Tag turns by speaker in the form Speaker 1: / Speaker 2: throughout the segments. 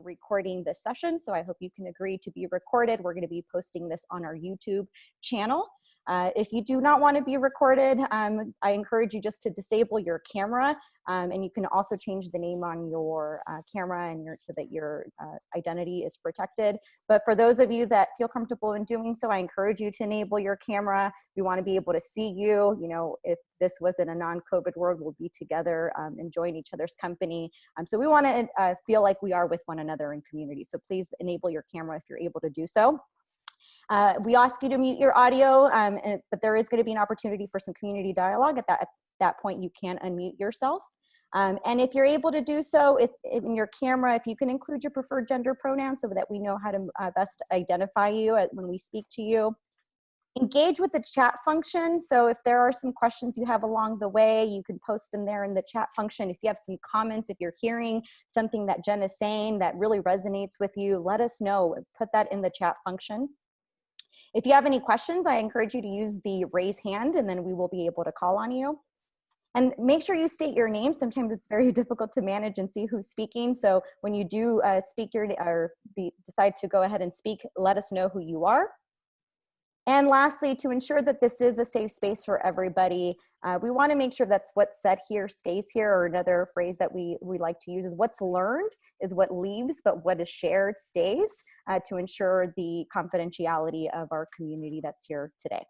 Speaker 1: recording this session, so I hope you can agree to be recorded. We're going to be posting this on our YouTube channel. If you do not want to be recorded, I encourage you just to disable your camera, and you can also change the name on your camera and so that your identity is protected. But for those of you that feel comfortable in doing so, I encourage you to enable your camera. We want to be able to see you. You know, if this was in a non-COVID world, we'll be together, enjoying each other's company. So we want to feel like we are with one another in community. So please enable your camera if you're able to do so. We ask you to mute your audio, but there is going to be an opportunity for some community dialogue. At that point, you can unmute yourself. And if you're able to do so, in your camera, if you can include your preferred gender pronouns so that we know how to best identify you when we speak to you. Engage with the chat function. So if there are some questions you have along the way, you can post them there in the chat function. If you have some comments, if you're hearing something that Jen is saying that really resonates with you, let us know. Put that in the chat function. If you have any questions, I encourage you to use the raise hand, and then we will be able to call on you. And make sure you state your name. Sometimes it's very difficult to manage and see who's speaking. So when you do decide to go ahead and speak, let us know who you are. And lastly, to ensure that this is a safe space for everybody, we want to make sure that's what's said here stays here, or another phrase that we like to use is what's learned is what leaves, but what is shared stays, to ensure the confidentiality of our community that's here today.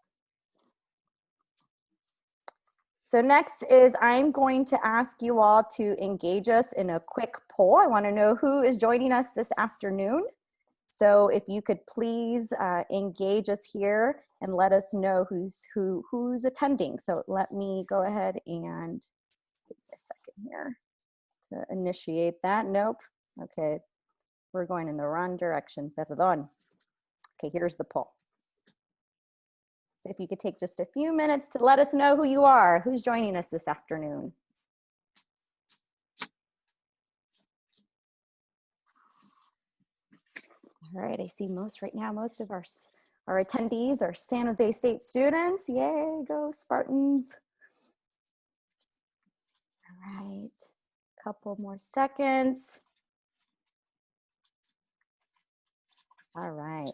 Speaker 1: So next is I'm going to ask you all to engage us in a quick poll. I want to know who is joining us this afternoon. So if you could please engage us here and let us know who's attending. So let me go ahead and give me a second here to initiate that. Nope. Okay, we're going in the wrong direction. Perdón. Okay, here's the poll. So if you could take just a few minutes to let us know who you are, who's joining us this afternoon. All right, I see most of our attendees are San Jose State students. Yay, go Spartans. All right, couple more seconds. All right,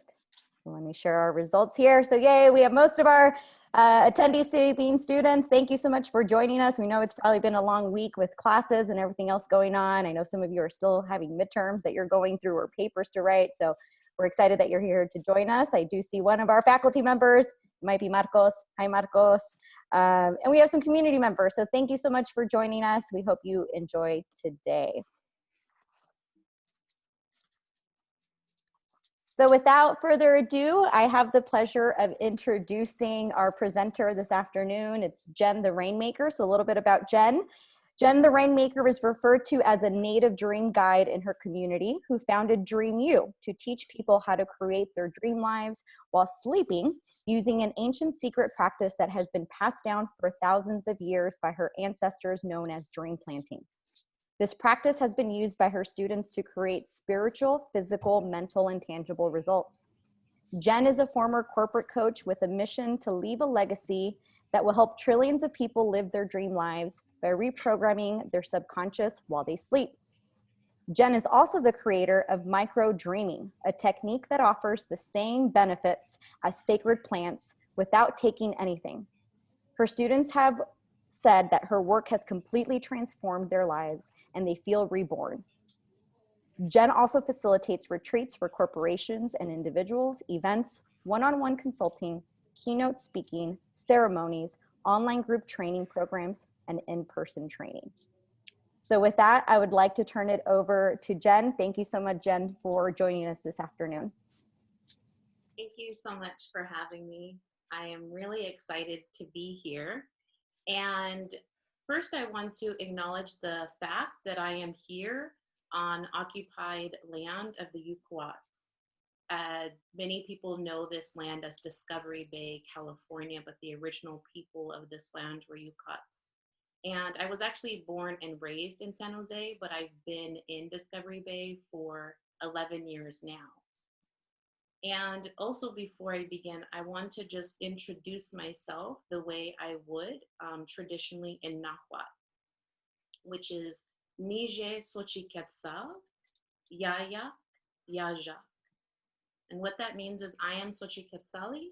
Speaker 1: so let me share our results here. So yay, we have most of our attendees today being students. Thank you so much for joining us. We know it's probably been a long week with classes and everything else going on. I know some of you are still having midterms that you're going through or papers to write. So we're excited that you're here to join us. I do see one of our faculty members. It might be Marcos. Hi, Marcos. And we have some community members. So thank you so much for joining us. We hope you enjoy today. So without further ado, I have the pleasure of introducing our presenter this afternoon. It's Jen the Rainmaker. So a little bit about Jen. Jen the Rainmaker is referred to as a native dream guide in her community who founded Dream U to teach people how to create their dream lives while sleeping using an ancient secret practice that has been passed down for thousands of years by her ancestors known as dream planting. This practice has been used by her students to create spiritual, physical, mental, and tangible results. Jen is a former corporate coach with a mission to leave a legacy that will help trillions of people live their dream lives by reprogramming their subconscious while they sleep. Jen is also the creator of micro-dreaming, a technique that offers the same benefits as sacred plants without taking anything. Her students have said that her work has completely transformed their lives and they feel reborn. Jen also facilitates retreats for corporations and individuals, events, one-on-one consulting, keynote speaking, ceremonies, online group training programs, and in-person training. So with that, I would like to turn it over to Jen. Thank you so much, Jen, for joining us this afternoon.
Speaker 2: Thank you so much for having me. I am really excited to be here. And first, I want to acknowledge the fact that I am here on occupied land of the Yukuats. Many people know this land as Discovery Bay, California, but the original people of this land were Yukuats. And I was actually born and raised in San Jose, but I've been in Discovery Bay for 11 years now. And also before I begin, I want to just introduce myself the way I would traditionally in Nahuatl, which is Nije Xochiquetzal, Yayak, Yajak. And what that means is I am Xochiquetzali,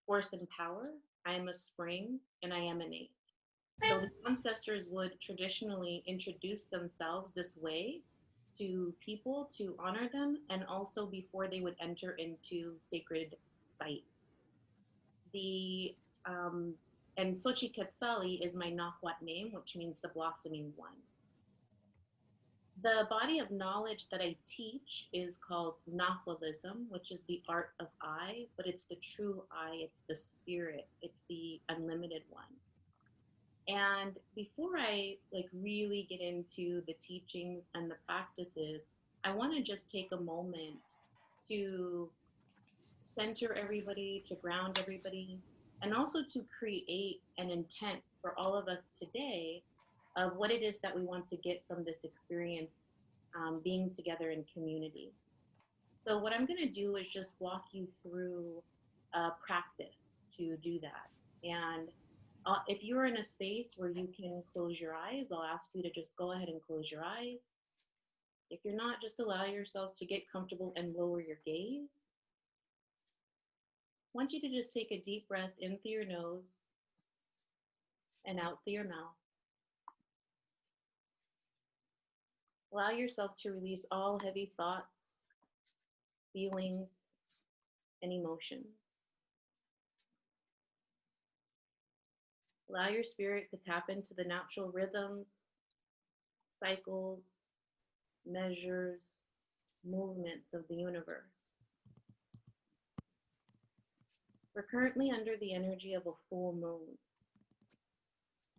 Speaker 2: force and power. I am a spring and I emanate. So the ancestors would traditionally introduce themselves this way to people to honor them, and also before they would enter into sacred sites. The and Xochiquetzali is my Nahuatl name, which means the blossoming one. The body of knowledge that I teach is called Nahualism, which is the art of I, but it's the true I, it's the spirit, it's the unlimited one. And before I like really get into the teachings and the practices, I want to just take a moment to center everybody, to ground everybody, and also to create an intent for all of us today of what it is that we want to get from this experience, being together in community. So, what I'm going to do is just walk you through a practice to do that. And if you're in a space where you can close your eyes, I'll ask you to just go ahead and close your eyes. If you're not, just allow yourself to get comfortable and lower your gaze. I want you to just take a deep breath in through your nose and out through your mouth. Allow yourself to release all heavy thoughts, feelings, and emotions. Allow your spirit to tap into the natural rhythms, cycles, measures, movements of the universe. We're currently under the energy of a full moon.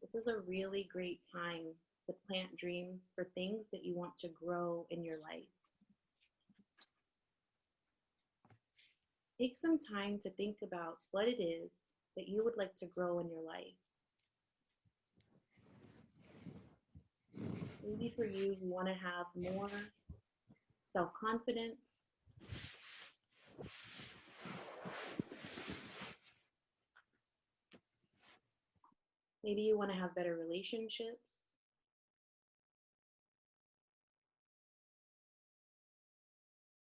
Speaker 2: This is a really great time to plant dreams for things that you want to grow in your life. Take some time to think about what it is that you would like to grow in your life. Maybe for you, you want to have more self-confidence. Maybe you want to have better relationships.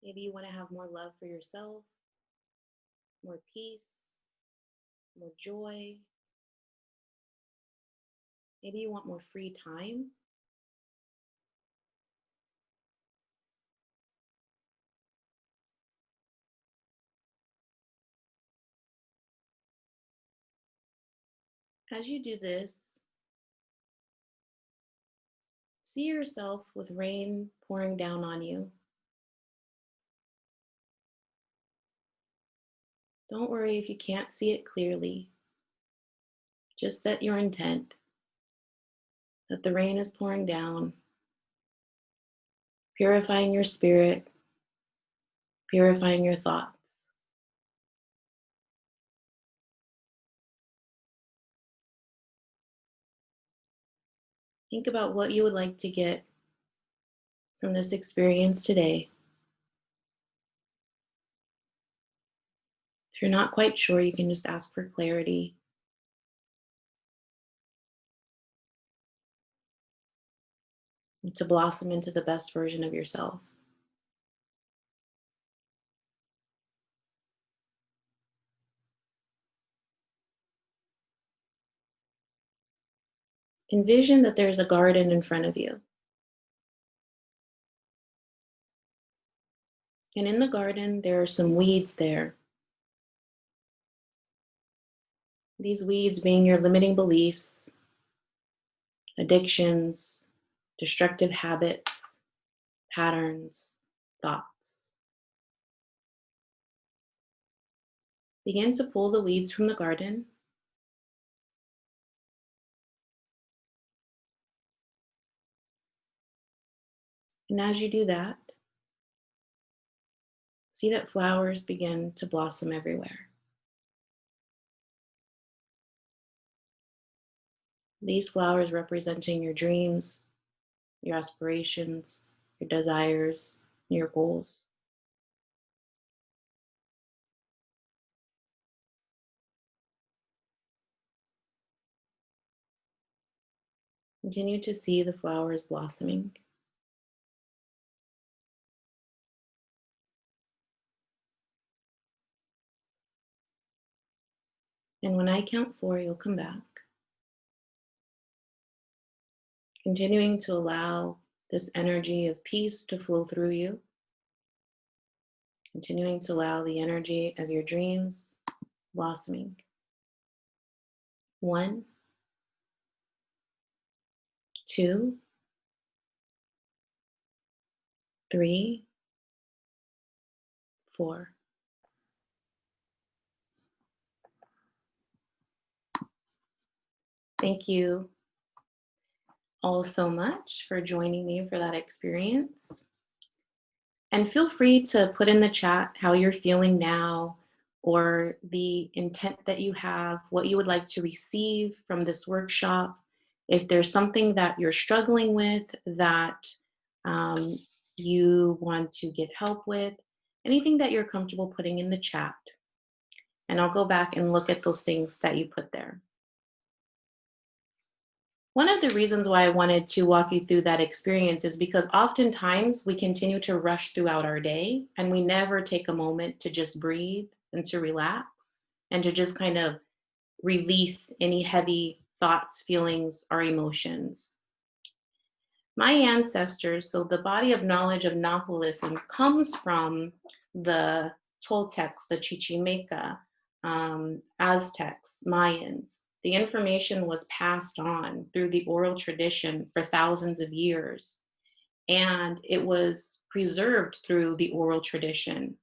Speaker 2: Maybe you want to have more love for yourself, more peace, more joy. Maybe you want more free time. As you do this, see yourself with rain pouring down on you. Don't worry if you can't see it clearly. Just set your intent that the rain is pouring down, purifying your spirit, purifying your thoughts. Think about what you would like to get from this experience today. If you're not quite sure, you can just ask for clarity. And to blossom into the best version of yourself. Envision that there's a garden in front of you. And in the garden, there are some weeds there. These weeds being your limiting beliefs, addictions, destructive habits, patterns, thoughts. Begin to pull the weeds from the garden. And as you do that, see that flowers begin to blossom everywhere. These flowers representing your dreams, your aspirations, your desires, your goals. Continue to see the flowers blossoming. And when I count 4, you'll come back. Continuing to allow this energy of peace to flow through you. Continuing to allow the energy of your dreams blossoming. 1, 2, 3, 4. Thank you all so much for joining me for that experience. And feel free to put in the chat how you're feeling now, or the intent that you have, what you would like to receive from this workshop. If there's something that you're struggling with that you want to get help with, anything that you're comfortable putting in the chat. And I'll go back and look at those things that you put there. One of the reasons why I wanted to walk you through that experience is because oftentimes we continue to rush throughout our day and we never take a moment to just breathe and to relax and to just kind of release any heavy thoughts, feelings, or emotions. My ancestors, so the body of knowledge of Nahualism comes from the Toltecs, the Chichimeca, Aztecs, Mayans. The information was passed on through the oral tradition for thousands of years, and it was preserved through the oral tradition.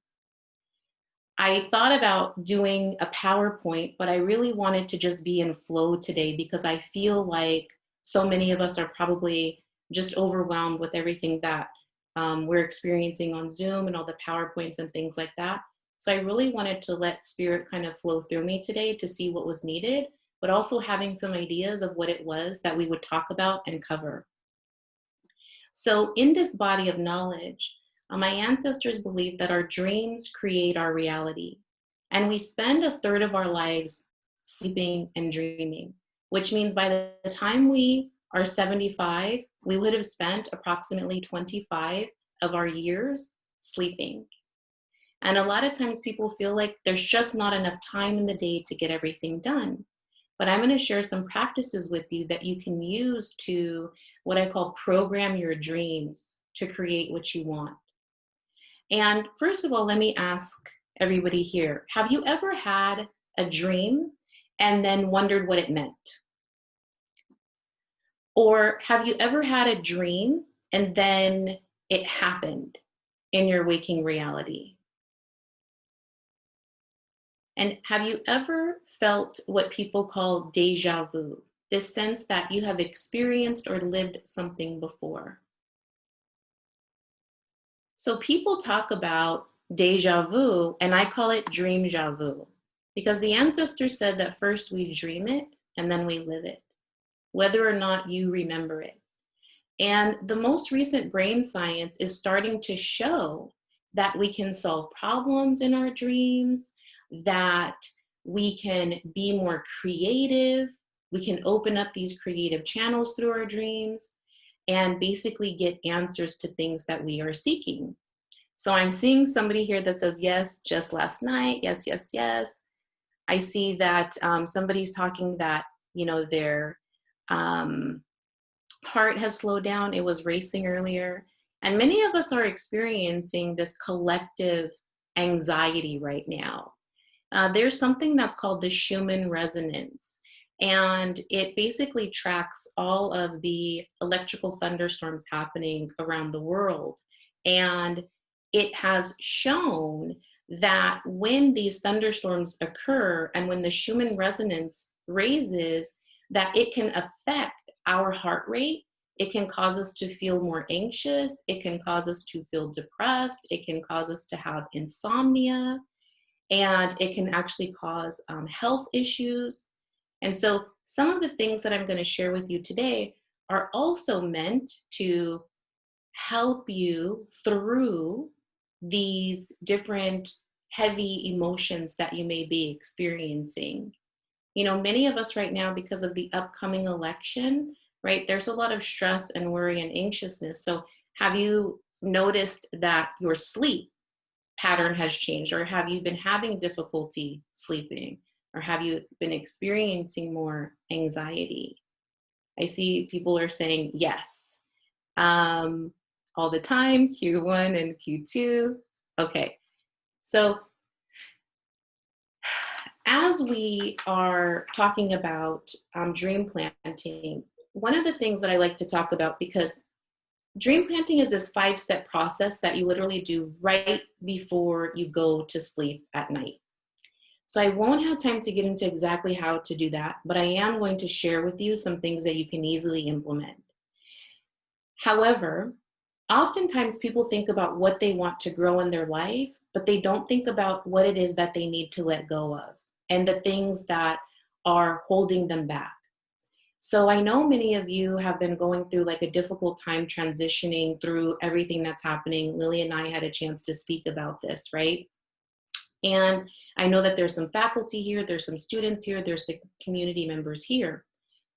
Speaker 2: I thought about doing a PowerPoint, but I really wanted to just be in flow today because I feel like so many of us are probably just overwhelmed with everything that we're experiencing on Zoom and all the PowerPoints and things like that. So I really wanted to let spirit kind of flow through me today to see what was needed, but also having some ideas of what it was that we would talk about and cover. So in this body of knowledge, my ancestors believed that our dreams create our reality. And we spend 1/3 of our lives sleeping and dreaming, which means by the time we are 75, we would have spent approximately 25 of our years sleeping. And a lot of times people feel like there's just not enough time in the day to get everything done. But I'm going to share some practices with you that you can use to, what I call, program your dreams to create what you want. And first of all, let me ask everybody here, have you ever had a dream and then wondered what it meant? Or have you ever had a dream and then it happened in your waking reality? And have you ever felt what people call deja vu, this sense that you have experienced or lived something before? So people talk about deja vu, and I call it dream-ja vu, because the ancestors said that first we dream it and then we live it, whether or not you remember it. And the most recent brain science is starting to show that we can solve problems in our dreams, that we can be more creative, we can open up these creative channels through our dreams, and basically get answers to things that we are seeking. So I'm seeing somebody here that says, yes, just last night, yes, yes, yes. I see that somebody's talking that, you know, their heart has slowed down. It was racing earlier. And many of us are experiencing this collective anxiety right now. There's something that's called the Schumann Resonance. And it basically tracks all of the electrical thunderstorms happening around the world. And it has shown that when these thunderstorms occur and when the Schumann resonance raises, that it can affect our heart rate. It can cause us to feel more anxious. It can cause us to feel depressed. It can cause us to have insomnia. And it can actually cause health issues. And so some of the things that I'm going to share with you today are also meant to help you through these different heavy emotions that you may be experiencing. You know, many of us right now, because of the upcoming election, right, there's a lot of stress and worry and anxiousness. So have you noticed that your sleep pattern has changed, or have you been having difficulty sleeping? Or have you been experiencing more anxiety? I see people are saying yes. All the time, Q1 and Q2. Okay, so as we are talking about dream planting, one of the things that I like to talk about, because dream planting is this 5-step process that you literally do right before you go to sleep at night. So I won't have time to get into exactly how to do that, but I am going to share with you some things that you can easily implement. However, oftentimes people think about what they want to grow in their life, but they don't think about what it is that they need to let go of and the things that are holding them back. So I know many of you have been going through like a difficult time transitioning through everything that's happening. Lily and I had a chance to speak about this, right? And I know that there's some faculty here, there's some students here, there's some community members here.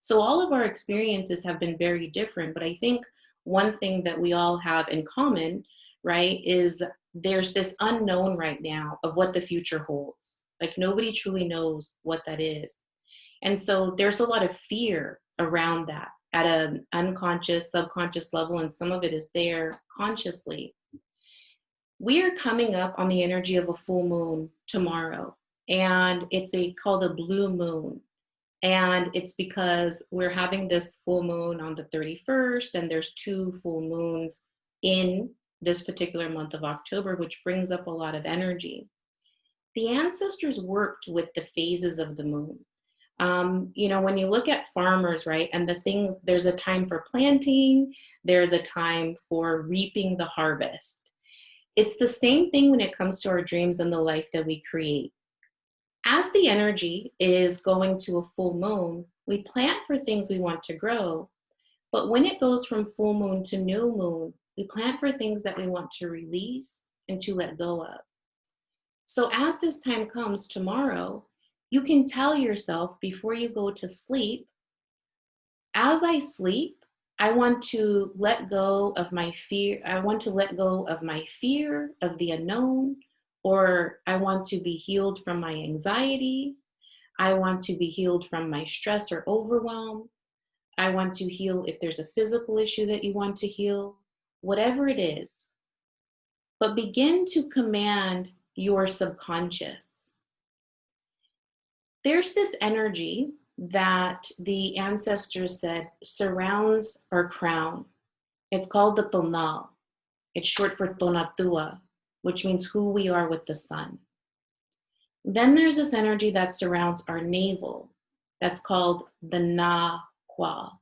Speaker 2: So all of our experiences have been very different, but I think one thing that we all have in common, right, is there's this unknown right now of what the future holds. Like nobody truly knows what that is. And so there's a lot of fear around that at an unconscious, subconscious level, and some of it is there consciously. We are coming up on the energy of a full moon tomorrow, and it's called a blue moon. And it's because we're having this full moon on the 31st, and there's 2 full moons in this particular month of October, which brings up a lot of energy. The ancestors worked with the phases of the moon. When you look at farmers, right, and the things, there's a time for planting, there's a time for reaping the harvest. It's the same thing when it comes to our dreams and the life that we create. As the energy is going to a full moon, we plant for things we want to grow. But when it goes from full moon to new moon, we plant for things that we want to release and to let go of. So as this time comes tomorrow, you can tell yourself before you go to sleep, as I sleep, I want to let go of my fear. I want to let go of my fear of the unknown, or I want to be healed from my anxiety. I want to be healed from my stress or overwhelm. I want to heal if there's a physical issue that you want to heal, whatever it is. But begin to command your subconscious. There's this energy that the ancestors said surrounds our crown. It's called the tonal. It's short for tonatua, which means who we are with the sun. Then there's this energy that surrounds our navel. That's called the nahua.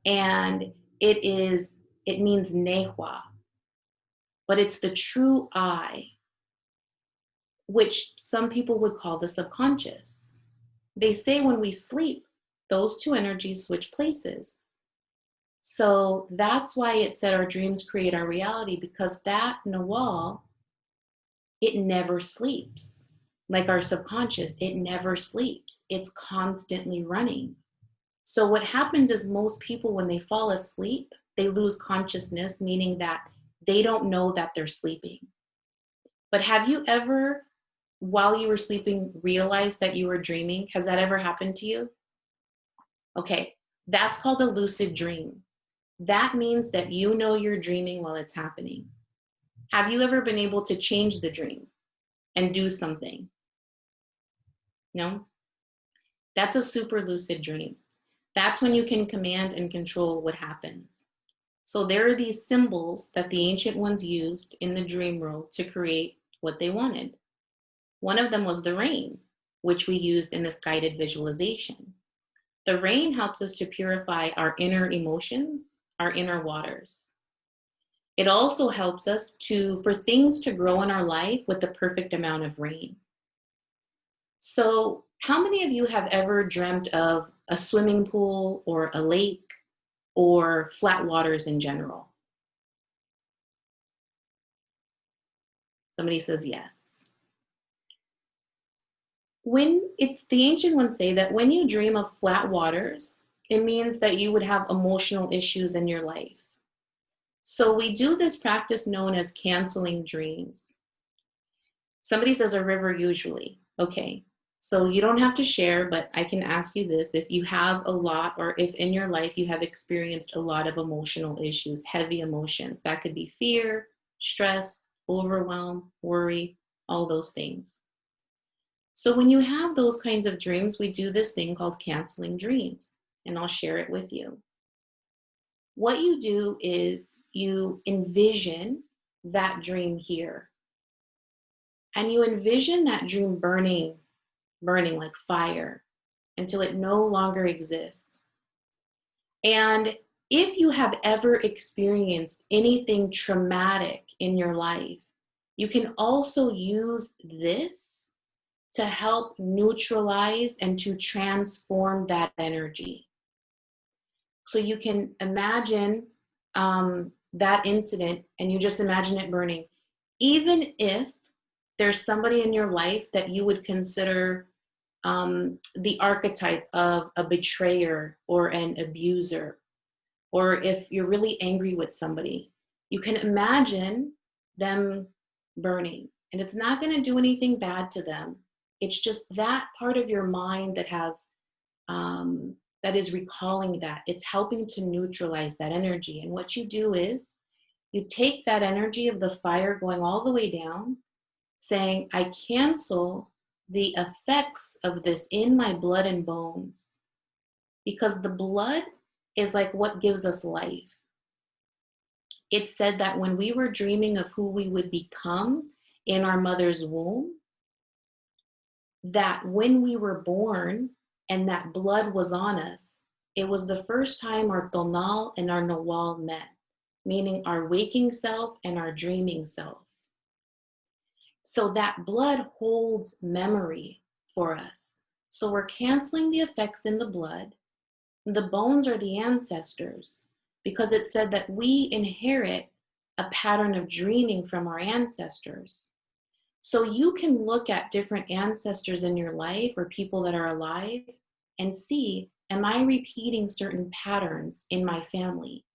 Speaker 2: And it means nehua, but it's the true I, which some people would call the subconscious. They say when we sleep, those 2 energies switch places. So that's why it said our dreams create our reality, because that nawal, it never sleeps. Like our subconscious, it never sleeps. It's constantly running. So what happens is most people, when they fall asleep, they lose consciousness, meaning that they don't know that they're sleeping. But have you ever, while you were sleeping, realized that you were dreaming? Has that ever happened to you? Okay, that's called a lucid dream. That means that you know you're dreaming while it's happening. Have you ever been able to change the dream and do something? No? That's a super lucid dream. That's when you can command and control what happens. So there are these symbols that the ancient ones used in the dream world to create what they wanted. One of them was the rain, which we used in this guided visualization. The rain helps us to purify our inner emotions, our inner waters. It also helps us for things to grow in our life with the perfect amount of rain. So how many of you have ever dreamt of a swimming pool or a lake or flat waters in general? Somebody says yes. The ancient ones say that when you dream of flat waters, it means that you would have emotional issues in your life. So we do this practice known as canceling dreams. Somebody says a river usually. Okay. So you don't have to share, but I can ask you this. If you have a lot, or if in your life you have experienced a lot of emotional issues, heavy emotions, that could be fear, stress, overwhelm, worry, all those things. So when you have those kinds of dreams, we do this thing called canceling dreams, and I'll share it with you. What you do is you envision that dream here, and you envision that dream burning like fire until it no longer exists. And if you have ever experienced anything traumatic in your life, you can also use this to help neutralize and to transform that energy. So you can imagine that incident, and you just imagine it burning. Even if there's somebody in your life that you would consider the archetype of a betrayer or an abuser, or if you're really angry with somebody, you can imagine them burning. And it's not going to do anything bad to them. It's just that part of your mind that has that is recalling that. It's helping to neutralize that energy. And what you do is you take that energy of the fire going all the way down, saying, I cancel the effects of this in my blood and bones, because the blood is like what gives us life. It said that when we were dreaming of who we would become in our mother's womb, that when we were born and that blood was on us, it was the first time our tonal and our nawal met, meaning our waking self and our dreaming self. So that blood holds memory for us. So we're canceling the effects in the blood. The bones are the ancestors, because it said that we inherit a pattern of dreaming from our ancestors. So you can look at different ancestors in your life or people that are alive and see, am I repeating certain patterns in my family?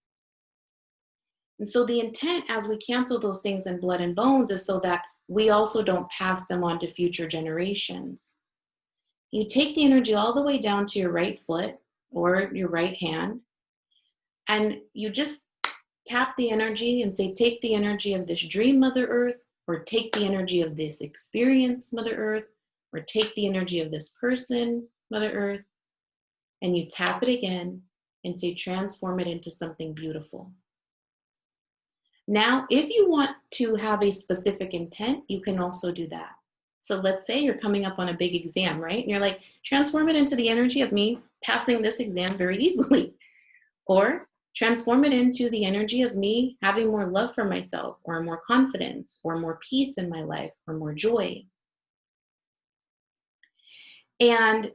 Speaker 2: And so the intent as we cancel those things in blood and bones is so that we also don't pass them on to future generations. You take the energy all the way down to your right foot or your right hand, and you just tap the energy and say, take the energy of this dream, Mother Earth, or take the energy of this experience, Mother Earth, or take the energy of this person, Mother Earth, and you tap it again and say, transform it into something beautiful. Now, if you want to have a specific intent, you can also do that. So let's say you're coming up on a big exam, right? And you're like, transform it into the energy of me passing this exam very easily. Or transform it into the energy of me having more love for myself, or more confidence, or more peace in my life, or more joy. And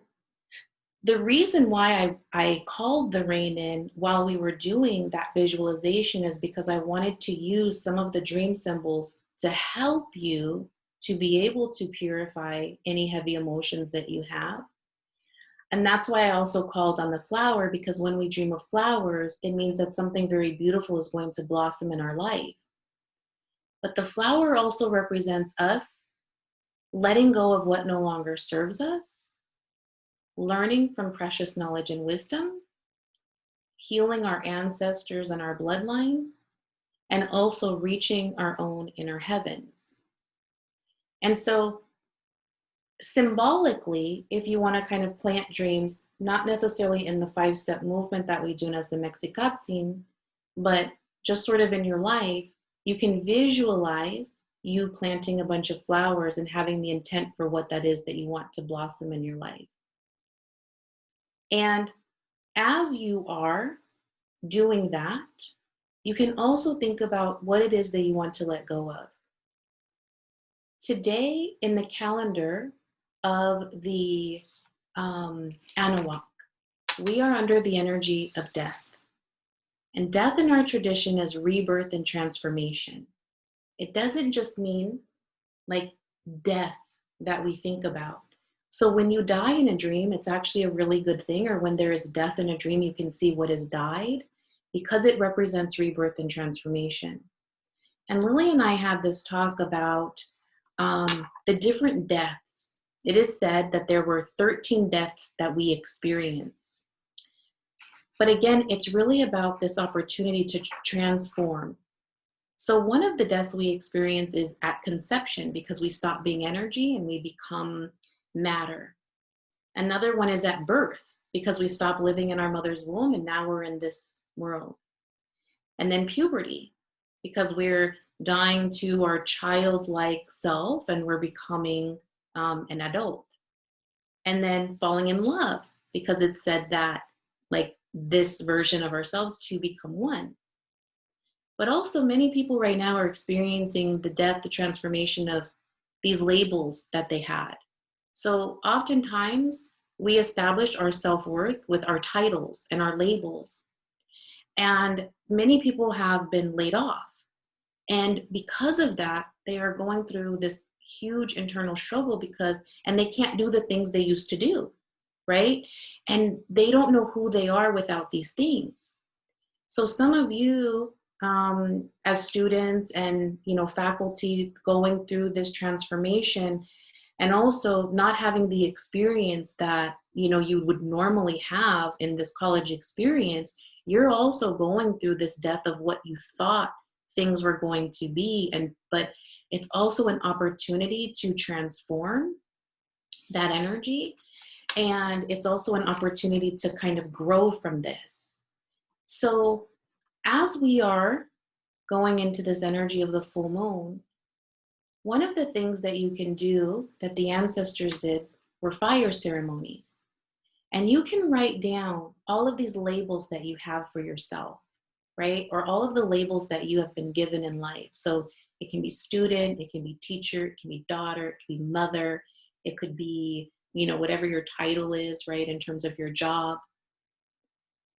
Speaker 2: the reason why I called the rain in while we were doing that visualization is because I wanted to use some of the dream symbols to help you to be able to purify any heavy emotions that you have. And that's why I also called on the flower, because when we dream of flowers, it means that something very beautiful is going to blossom in our life. But the flower also represents us letting go of what no longer serves us, learning from precious knowledge and wisdom, healing our ancestors and our bloodline, and also reaching our own inner heavens. And so symbolically, if you want to kind of plant dreams, not necessarily in the 5-step movement that we do as the Mexicatsin, but just sort of in your life, you can visualize you planting a bunch of flowers and having the intent for what that is that you want to blossom in your life. And as you are doing that, you can also think about what it is that you want to let go of. Today in the calendar of the Anahuac, we are under the energy of death. And death in our tradition is rebirth and transformation. It doesn't just mean like death that we think about. So when you die in a dream, it's actually a really good thing, or when there is death in a dream, you can see what has died, because it represents rebirth and transformation. And Lily and I had this talk about the different deaths. It is said that there were 13 deaths that we experience. But again, it's really about this opportunity to transform. So one of the deaths we experience is at conception, because we stop being energy and we become matter. Another one is at birth, because we stop living in our mother's womb and now we're in this world. And then puberty, because we're dying to our childlike self and we're becoming an adult. And then falling in love, because it said that, like, this version of ourselves to become one. But also many people right now are experiencing the death, the transformation of these labels that they had. So oftentimes we establish our self-worth with our titles and our labels. And many people have been laid off. And because of that, they are going through this huge internal struggle and they can't do the things they used to do, right? And they don't know who they are without these things. So some of you, as students and, faculty going through this transformation, and also not having the experience that, you would normally have in this college experience, you're also going through this death of what you thought things were going to be. But it's also an opportunity to transform that energy. And it's also an opportunity to kind of grow from this. So as we are going into this energy of the full moon, one of the things that you can do that the ancestors did were fire ceremonies. And you can write down all of these labels that you have for yourself, right? Or all of the labels that you have been given in life. So it can be student, it can be teacher, it can be daughter, it can be mother, it could be, whatever your title is, right, in terms of your job.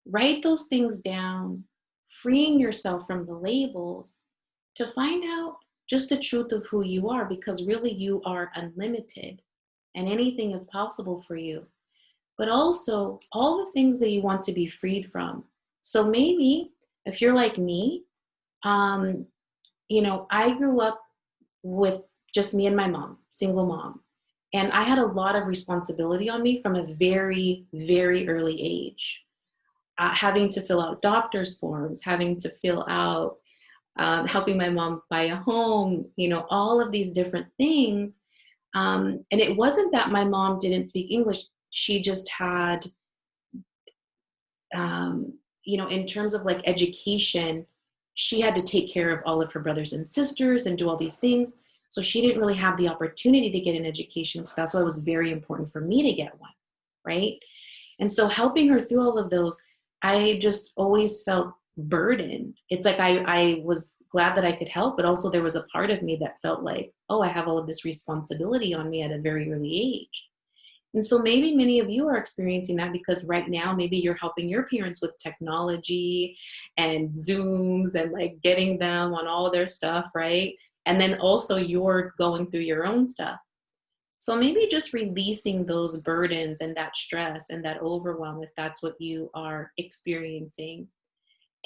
Speaker 2: Write those things down, freeing yourself from the labels to find out just the truth of who you are, because really you are unlimited and anything is possible for you. But also all the things that you want to be freed from. So maybe if you're like me, I grew up with just me and my mom, single mom. And I had a lot of responsibility on me from a very, very early age. Having to fill out doctor's forms, having to fill out, helping my mom buy a home, all of these different things. And it wasn't that my mom didn't speak English. She just had, in terms of like education, she had to take care of all of her brothers and sisters and do all these things. So she didn't really have the opportunity to get an education. So that's why it was very important for me to get one, right? And so helping her through all of those, I just always felt burdened. It's like I was glad that I could help, but also there was a part of me that felt like, oh, I have all of this responsibility on me at a very early age. And so maybe many of you are experiencing that because right now, maybe you're helping your parents with technology and Zooms and like getting them on all their stuff, right? And then also you're going through your own stuff. So maybe just releasing those burdens and that stress and that overwhelm, if that's what you are experiencing.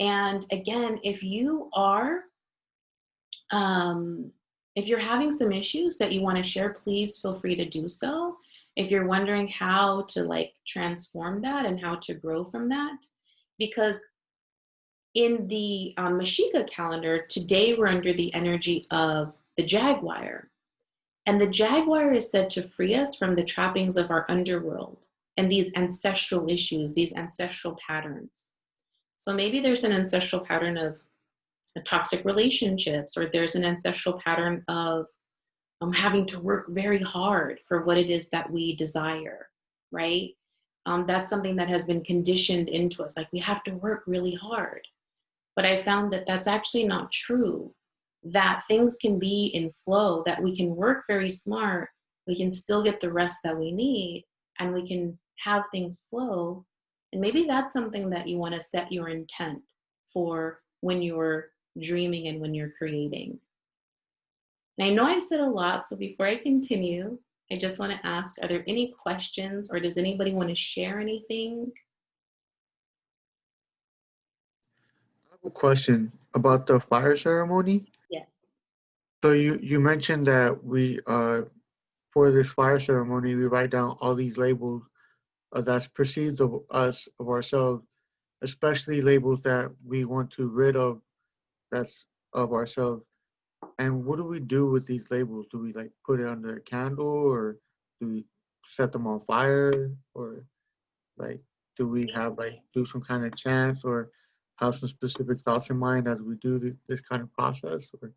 Speaker 2: And again, if you are, if you're having some issues that you want to share, please feel free to do so. If you're wondering how to like transform that and how to grow from that, because in the Mexica calendar, today we're under the energy of the Jaguar. And the Jaguar is said to free us from the trappings of our underworld and these ancestral issues, these ancestral patterns. So maybe there's an ancestral pattern of toxic relationships, or there's an ancestral pattern of having to work very hard for what it is that we desire, right? That's something that has been conditioned into us, like we have to work really hard. But I found that that's actually not true, that things can be in flow, that we can work very smart, we can still get the rest that we need, and we can have things flow. And maybe that's something that you want to set your intent for when you're dreaming and when you're creating. And I know I've said a lot, so before I continue, I just want to ask, are there any questions, or does anybody want to share anything?
Speaker 3: I have a question about the fire ceremony.
Speaker 2: Yes.
Speaker 3: So you mentioned that we for this fire ceremony, we write down all these labels that's perceived of us, of ourselves, especially labels that we want to rid of, that's of ourselves. And what do we do with these labels? Do we like put it under a candle, or do we set them on fire, or like do we have like do some kind of chants, or have some specific thoughts in mind as we do this kind of process? Or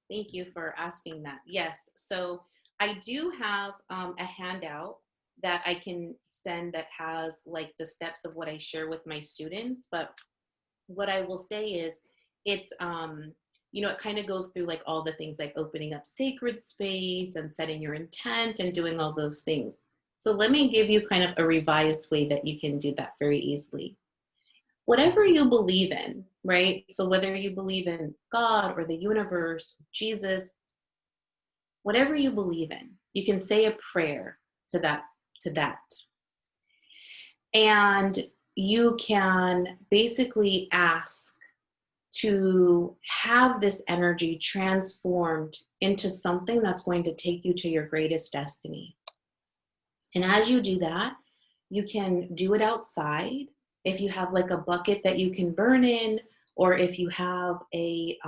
Speaker 2: Thank you for asking that. Yes, so I do have a handout that I can send that has like the steps of what I share with my students. But what I will say is it's, it kind of goes through like all the things like opening up sacred space and setting your intent and doing all those things. So let me give you kind of a revised way that you can do that very easily. Whatever you believe in, right? So whether you believe in God or the universe, Jesus, whatever you believe in, you can say a prayer to that. And you can basically ask to have this energy transformed into something that's going to take you to your greatest destiny. And as you do that, you can do it outside. If you have like a bucket that you can burn in, or if you have a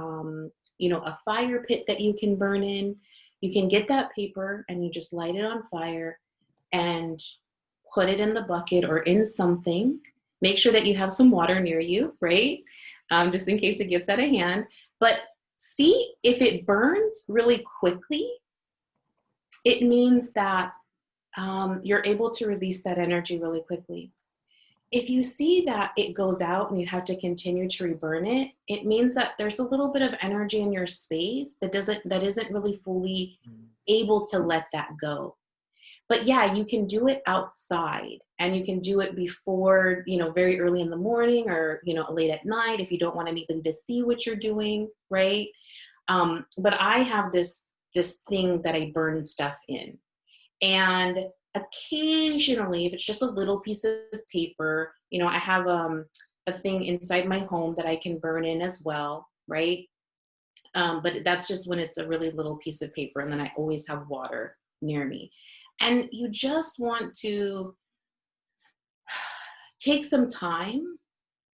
Speaker 2: fire pit that you can burn in, you can get that paper and you just light it on fire and put it in the bucket or in something. Make sure that you have some water near you, right? Just in case it gets out of hand. But see if it burns really quickly, it means that you're able to release that energy really quickly. If you see that it goes out and you have to continue to reburn it, it means that there's a little bit of energy in your space that isn't really fully able to let that go. But yeah, you can do it outside, and you can do it before, very early in the morning, or, late at night if you don't want anybody to see what you're doing, right? But I have this thing that I burn stuff in. And occasionally, if it's just a little piece of paper, I have a thing inside my home that I can burn in as well, right? But that's just when it's a really little piece of paper, and then I always have water near me. And you just want to take some time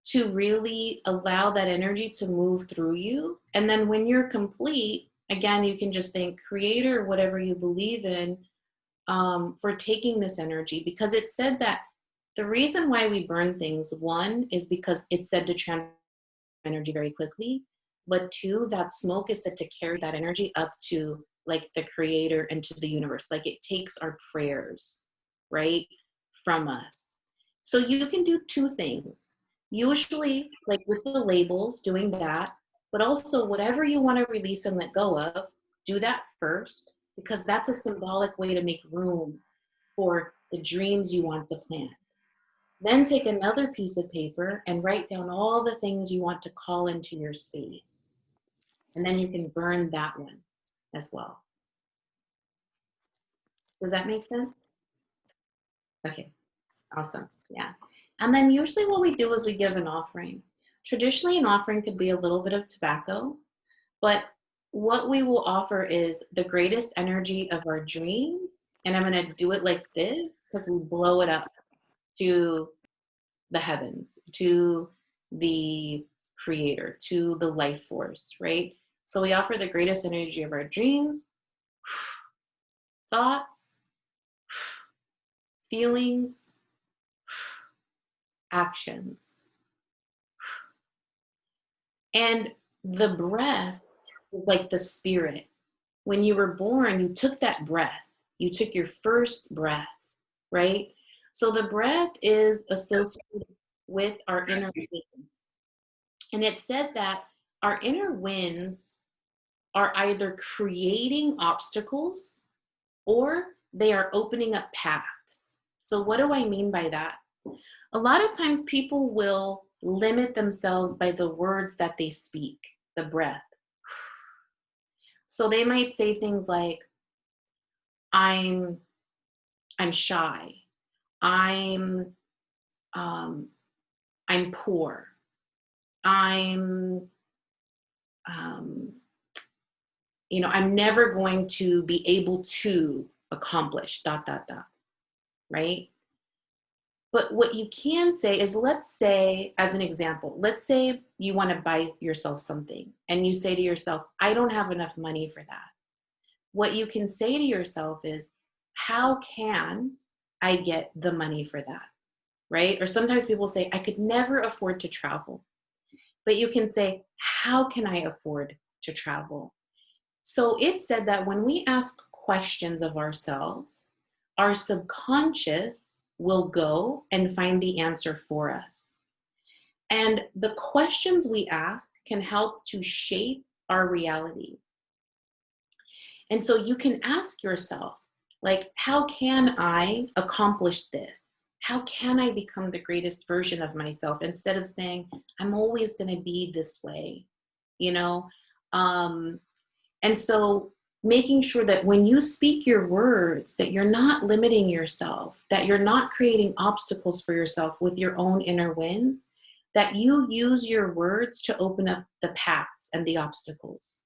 Speaker 2: to really allow that energy to move through you. And then when you're complete, again, you can just thank Creator, whatever you believe in, for taking this energy, because it said that the reason why we burn things, one, is because it's said to transfer energy very quickly, but two, that smoke is said to carry that energy up to like the Creator and to the universe. Like it takes our prayers, right, from us. So you can do two things. Usually, like with the labels, doing that, but also whatever you want to release and let go of, do that first, because that's a symbolic way to make room for the dreams you want to plant. Then take another piece of paper and write down all the things you want to call into your space. And then you can burn that one as well. Does that make sense? Okay, awesome, yeah. And then usually what we do is we give an offering. Traditionally, an offering could be a little bit of tobacco, but what we will offer is the greatest energy of our dreams. And I'm gonna do it like this because we blow it up to the heavens, to the Creator, to the life force, right? So we offer the greatest energy of our dreams, thoughts, feelings, actions. And the breath, like the spirit, when you were born, you took that breath. You took your first breath, right? So the breath is associated with our inner winds. And it said that our inner winds are either creating obstacles or they are opening up paths. So what do I mean by that? A lot of times people will limit themselves by the words that they speak, the breath. So they might say things like, I'm shy. I'm poor. I'm I'm never going to be able to accomplish, ... right? But what you can say is, let's say, as an example, let's say you want to buy yourself something and you say to yourself, I don't have enough money for that. What you can say to yourself is, how can I get the money for that, right? Or sometimes people say, I could never afford to travel. But you can say, how can I afford to travel? So it said that when we ask questions of ourselves, our subconscious will go and find the answer for us. And the questions we ask can help to shape our reality. And so you can ask yourself, like, how can I accomplish this? How can I become the greatest version of myself? Instead of saying, I'm always going to be this way, you know? And so making sure that when you speak your words, that you're not limiting yourself, that you're not creating obstacles for yourself with your own inner winds, that you use your words to open up the paths and the obstacles.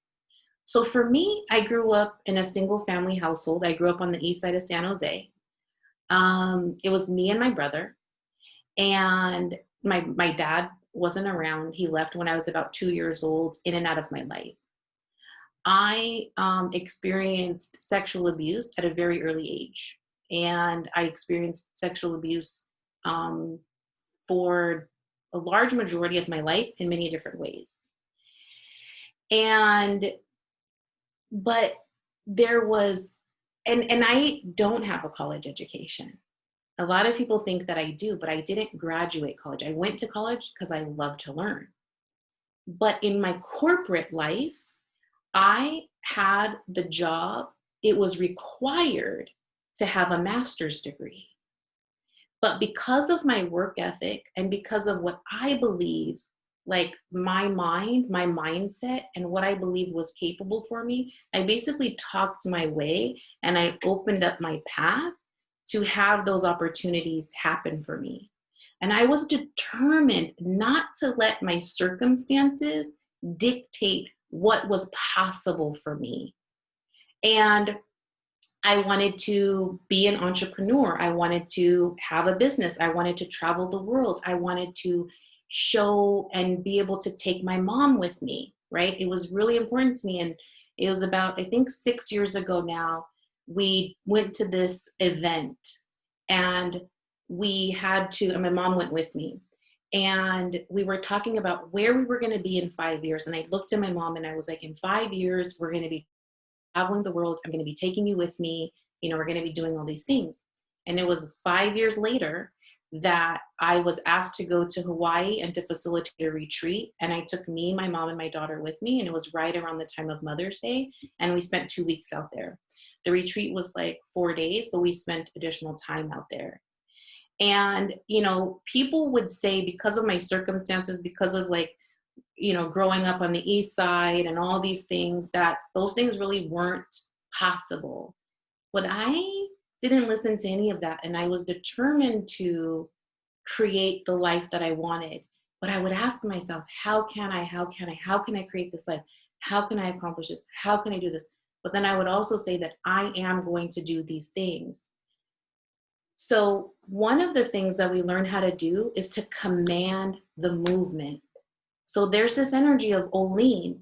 Speaker 2: So for me, I grew up in a single family household. I grew up on the east side of San Jose. It was me and my brother, and my dad wasn't around. He left when I was about 2 years old, in and out of my life. I experienced sexual abuse at a very early age, and I experienced sexual abuse for a large majority of my life in many different ways. But there was, and I don't have a college education. A lot of people think that I do, but I didn't graduate college. I went to college because I love to learn. But in my corporate life, I had the job. It was required to have a master's degree. But because of my work ethic and because of what I believe, like my mind, my mindset, and what I believed was capable for me, I basically talked my way and I opened up my path to have those opportunities happen for me. And I was determined not to let my circumstances dictate what was possible for me. And I wanted to be an entrepreneur. I wanted to have a business. I wanted to travel the world. I wanted to show and be able to take my mom with me, right? It was really important to me. And it was about, I think 6 years ago now, we went to this event and we had to, and my mom went with me. And we were talking about where we were going to be in 5 years. And I looked at my mom and I was like, in 5 years, we're going to be traveling the world. I'm going to be taking you with me. You know, we're going to be doing all these things. And it was 5 years later that I was asked to go to Hawaii and to facilitate a retreat. And I took me, my mom, and my daughter with me. And it was right around the time of Mother's Day. And we spent 2 weeks out there. The retreat was like 4 days, but we spent additional time out there. And, you know, people would say, because of my circumstances, because of like, you know, growing up on the east side and all these things, that those things really weren't possible. But I didn't listen to any of that. And I was determined to create the life that I wanted. But I would ask myself, how can I create this life? How can I accomplish this? How can I do this? But then I would also say that I am going to do these things. So one of the things that we learn how to do is to command the movement. So there's this energy of Olin,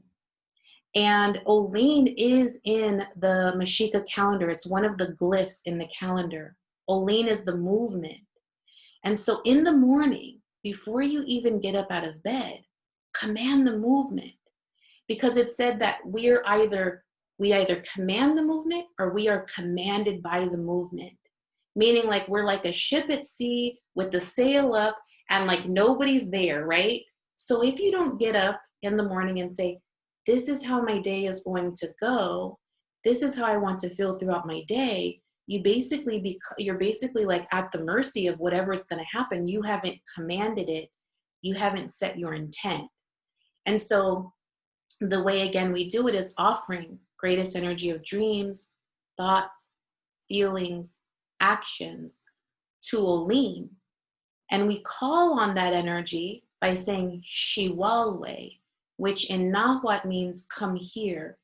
Speaker 2: and Olin is in the Mexica calendar. It's one of the glyphs in the calendar. Olin is the movement. And so in the morning, before you even get up out of bed, command the movement, because it said that we either command the movement or we are commanded by the movement, meaning like we're like a ship at sea with the sail up and like nobody's there, right? So if you don't get up in the morning and say, this is how my day is going to go, this is how I want to feel throughout my day, you're basically like at the mercy of whatever's going to happen. You haven't commanded it. You haven't set your intent. And so the way, again, we do it is offering greatest energy of dreams, thoughts, feelings, actions to Olin. And we call on that energy by saying Shiwalwe, which in Nahuatl means come here.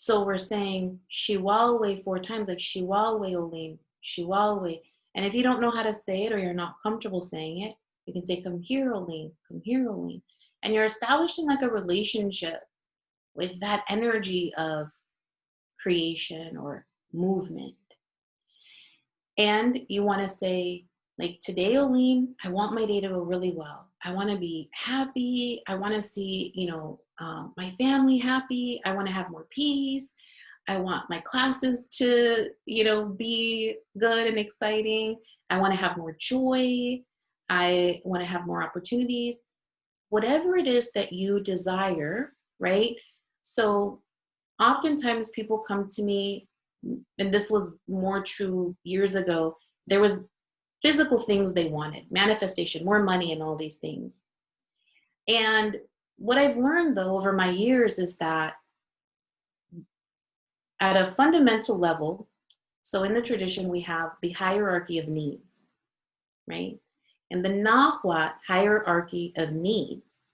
Speaker 2: So we're saying Shiwalwe 4 times, like Shiwalwe Olim, Shiwalwe. And if you don't know how to say it or you're not comfortable saying it, you can say, come here, Olim, come here, Olim. And you're establishing like a relationship with that energy of creation or movement. And you want to say, like, today, Olim, I want my day to go really well. I want to be happy. I want to see, my family happy. I want to have more peace. I want my classes to, be good and exciting. I want to have more joy. I want to have more opportunities. Whatever it is that you desire, right? So oftentimes people come to me, and this was more true years ago, there was physical things they wanted, manifestation, more money and all these things. And what I've learned though over my years is that at a fundamental level, so in the tradition we have the hierarchy of needs, right? And the Nahuatl hierarchy of needs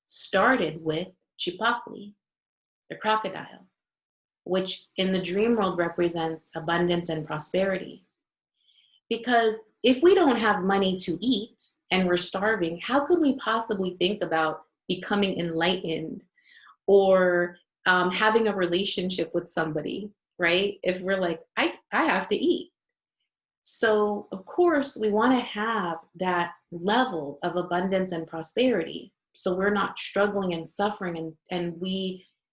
Speaker 2: started with Chipakli, the crocodile, which in the dream world represents abundance and prosperity. Because if we don't have money to eat and we're starving, how could we possibly think about becoming enlightened or having a relationship with somebody, right? If we're like, I have to eat. So of course we want to have that level of abundance and prosperity. So we're not struggling and suffering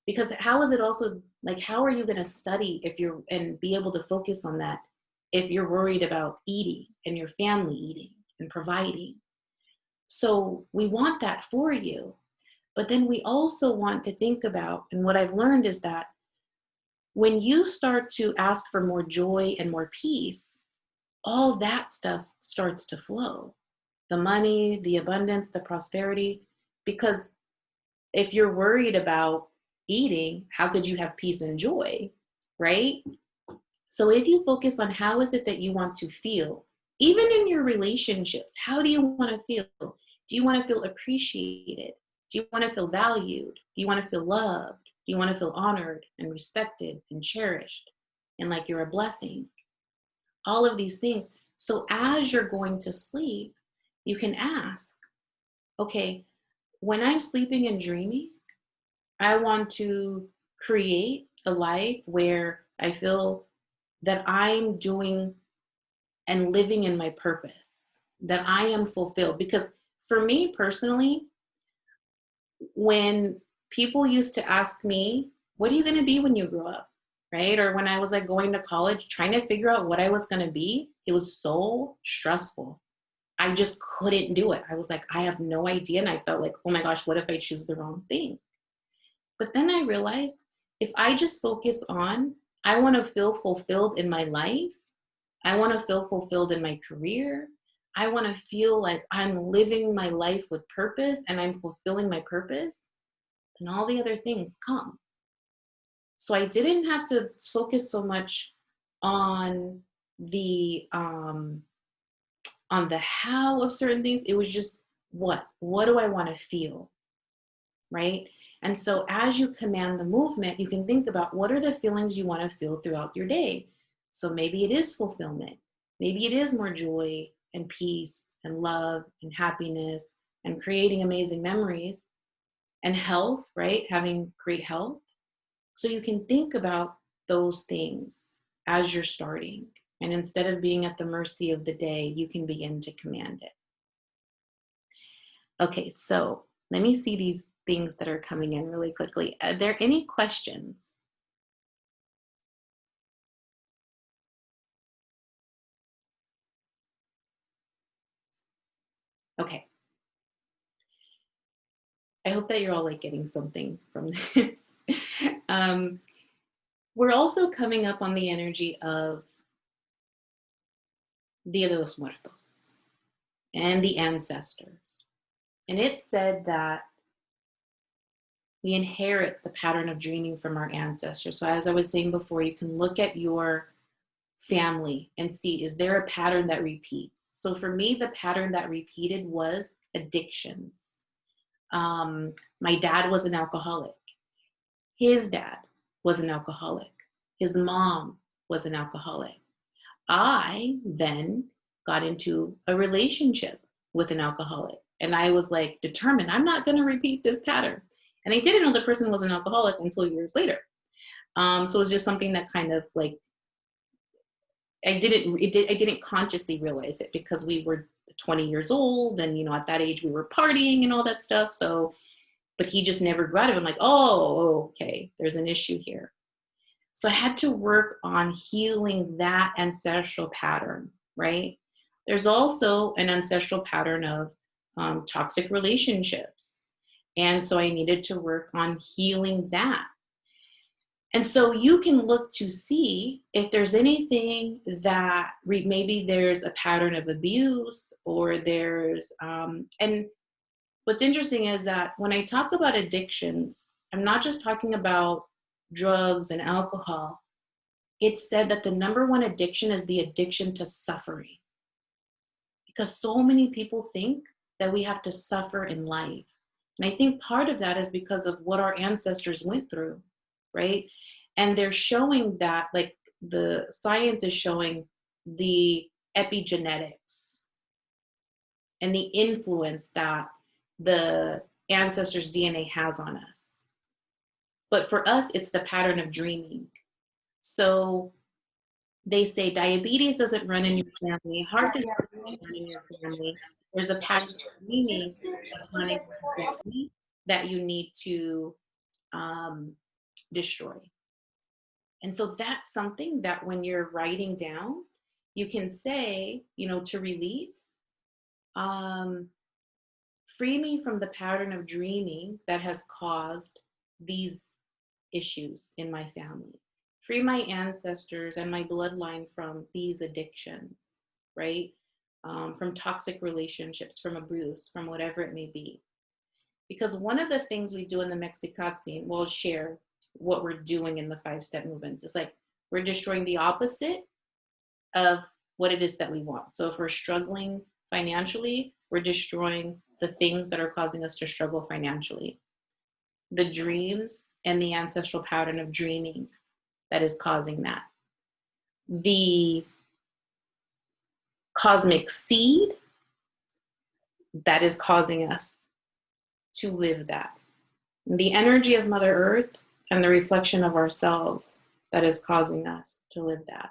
Speaker 2: because how is it also like, how are you going to study and be able to focus on that if you're worried about eating and your family eating and providing? So we want that for you. But then we also want to think about, and what I've learned is that when you start to ask for more joy and more peace, all that stuff starts to flow. The money, the abundance, the prosperity. Because if you're worried about eating, how could you have peace and joy, right? So if you focus on how is it that you want to feel, even in your relationships, how do you want to feel? Do you want to feel appreciated? Do you want to feel valued? Do you want to feel loved? Do you want to feel honored and respected and cherished and like you're a blessing? All of these things. So as you're going to sleep, you can ask, okay, when I'm sleeping and dreaming, I want to create a life where I feel that I'm doing and living in my purpose, that I am fulfilled. Because for me personally, when people used to ask me, what are you going to be when you grow up? Right? Or when I was like going to college, trying to figure out what I was going to be, it was so stressful. I just couldn't do it. I was like, I have no idea. And I felt like, oh my gosh, what if I choose the wrong thing? But then I realized if I just focus on, I want to feel fulfilled in my life. I want to feel fulfilled in my career. I want to feel like I'm living my life with purpose and I'm fulfilling my purpose. And all the other things come. So I didn't have to focus so much on the how of certain things. It was just what do I want to feel, right? And so as you command the movement, you can think about what are the feelings you want to feel throughout your day. So maybe it is fulfillment. Maybe it is more joy and peace and love and happiness and creating amazing memories and health, right? Having great health. So you can think about those things as you're starting. And instead of being at the mercy of the day, you can begin to command it. Okay, so let me see these things that are coming in really quickly. Are there any questions? Okay. I hope that you're all like getting something from this. We're also coming up on the energy of Dia de los Muertos and the ancestors. And it said that we inherit the pattern of dreaming from our ancestors. So as I was saying before, you can look at your family and see, is there a pattern that repeats? So for me, the pattern that repeated was addictions. My dad was an alcoholic. His dad was an alcoholic. His mom was an alcoholic. I then got into a relationship with an alcoholic, and I was like determined, I'm not going to repeat this pattern. And I didn't know the person was an alcoholic until years later. So it was just something that kind of like, I didn't consciously realize it because we were 20 years old, and, you know, at that age we were partying and all that stuff. So, but he just never got it. I'm like, oh, okay, there's an issue here. So I had to work on healing that ancestral pattern, right? There's also an ancestral pattern of toxic relationships. And so I needed to work on healing that. And so you can look to see if there's anything that maybe there's a pattern of abuse, or there's, and what's interesting is that when I talk about addictions, I'm not just talking about drugs and alcohol. It's said that the number one addiction is the addiction to suffering. Because so many people think that we have to suffer in life. And I think part of that is because of what our ancestors went through, right? And they're showing that, like, the science is showing the epigenetics and the influence that the ancestors' DNA has on us. But for us, it's the pattern of dreaming. So they say diabetes doesn't run in your family, heart disease doesn't run in your family. There's a pattern of dreaming that you need to destroy. And so that's something that when you're writing down, you can say, you know, to release, free me from the pattern of dreaming that has caused these issues in my family. Free my ancestors and my bloodline from these addictions, right? From toxic relationships, from abuse, from whatever it may be. Because one of the things we do in the Mexicatsin, we'll share what we're doing in the 5-step movements. It's like we're destroying the opposite of what it is that we want. So if we're struggling financially, we're destroying the things that are causing us to struggle financially. The dreams and the ancestral pattern of dreaming that is causing that. The cosmic seed that is causing us to live that. The energy of Mother Earth and the reflection of ourselves that is causing us to live that.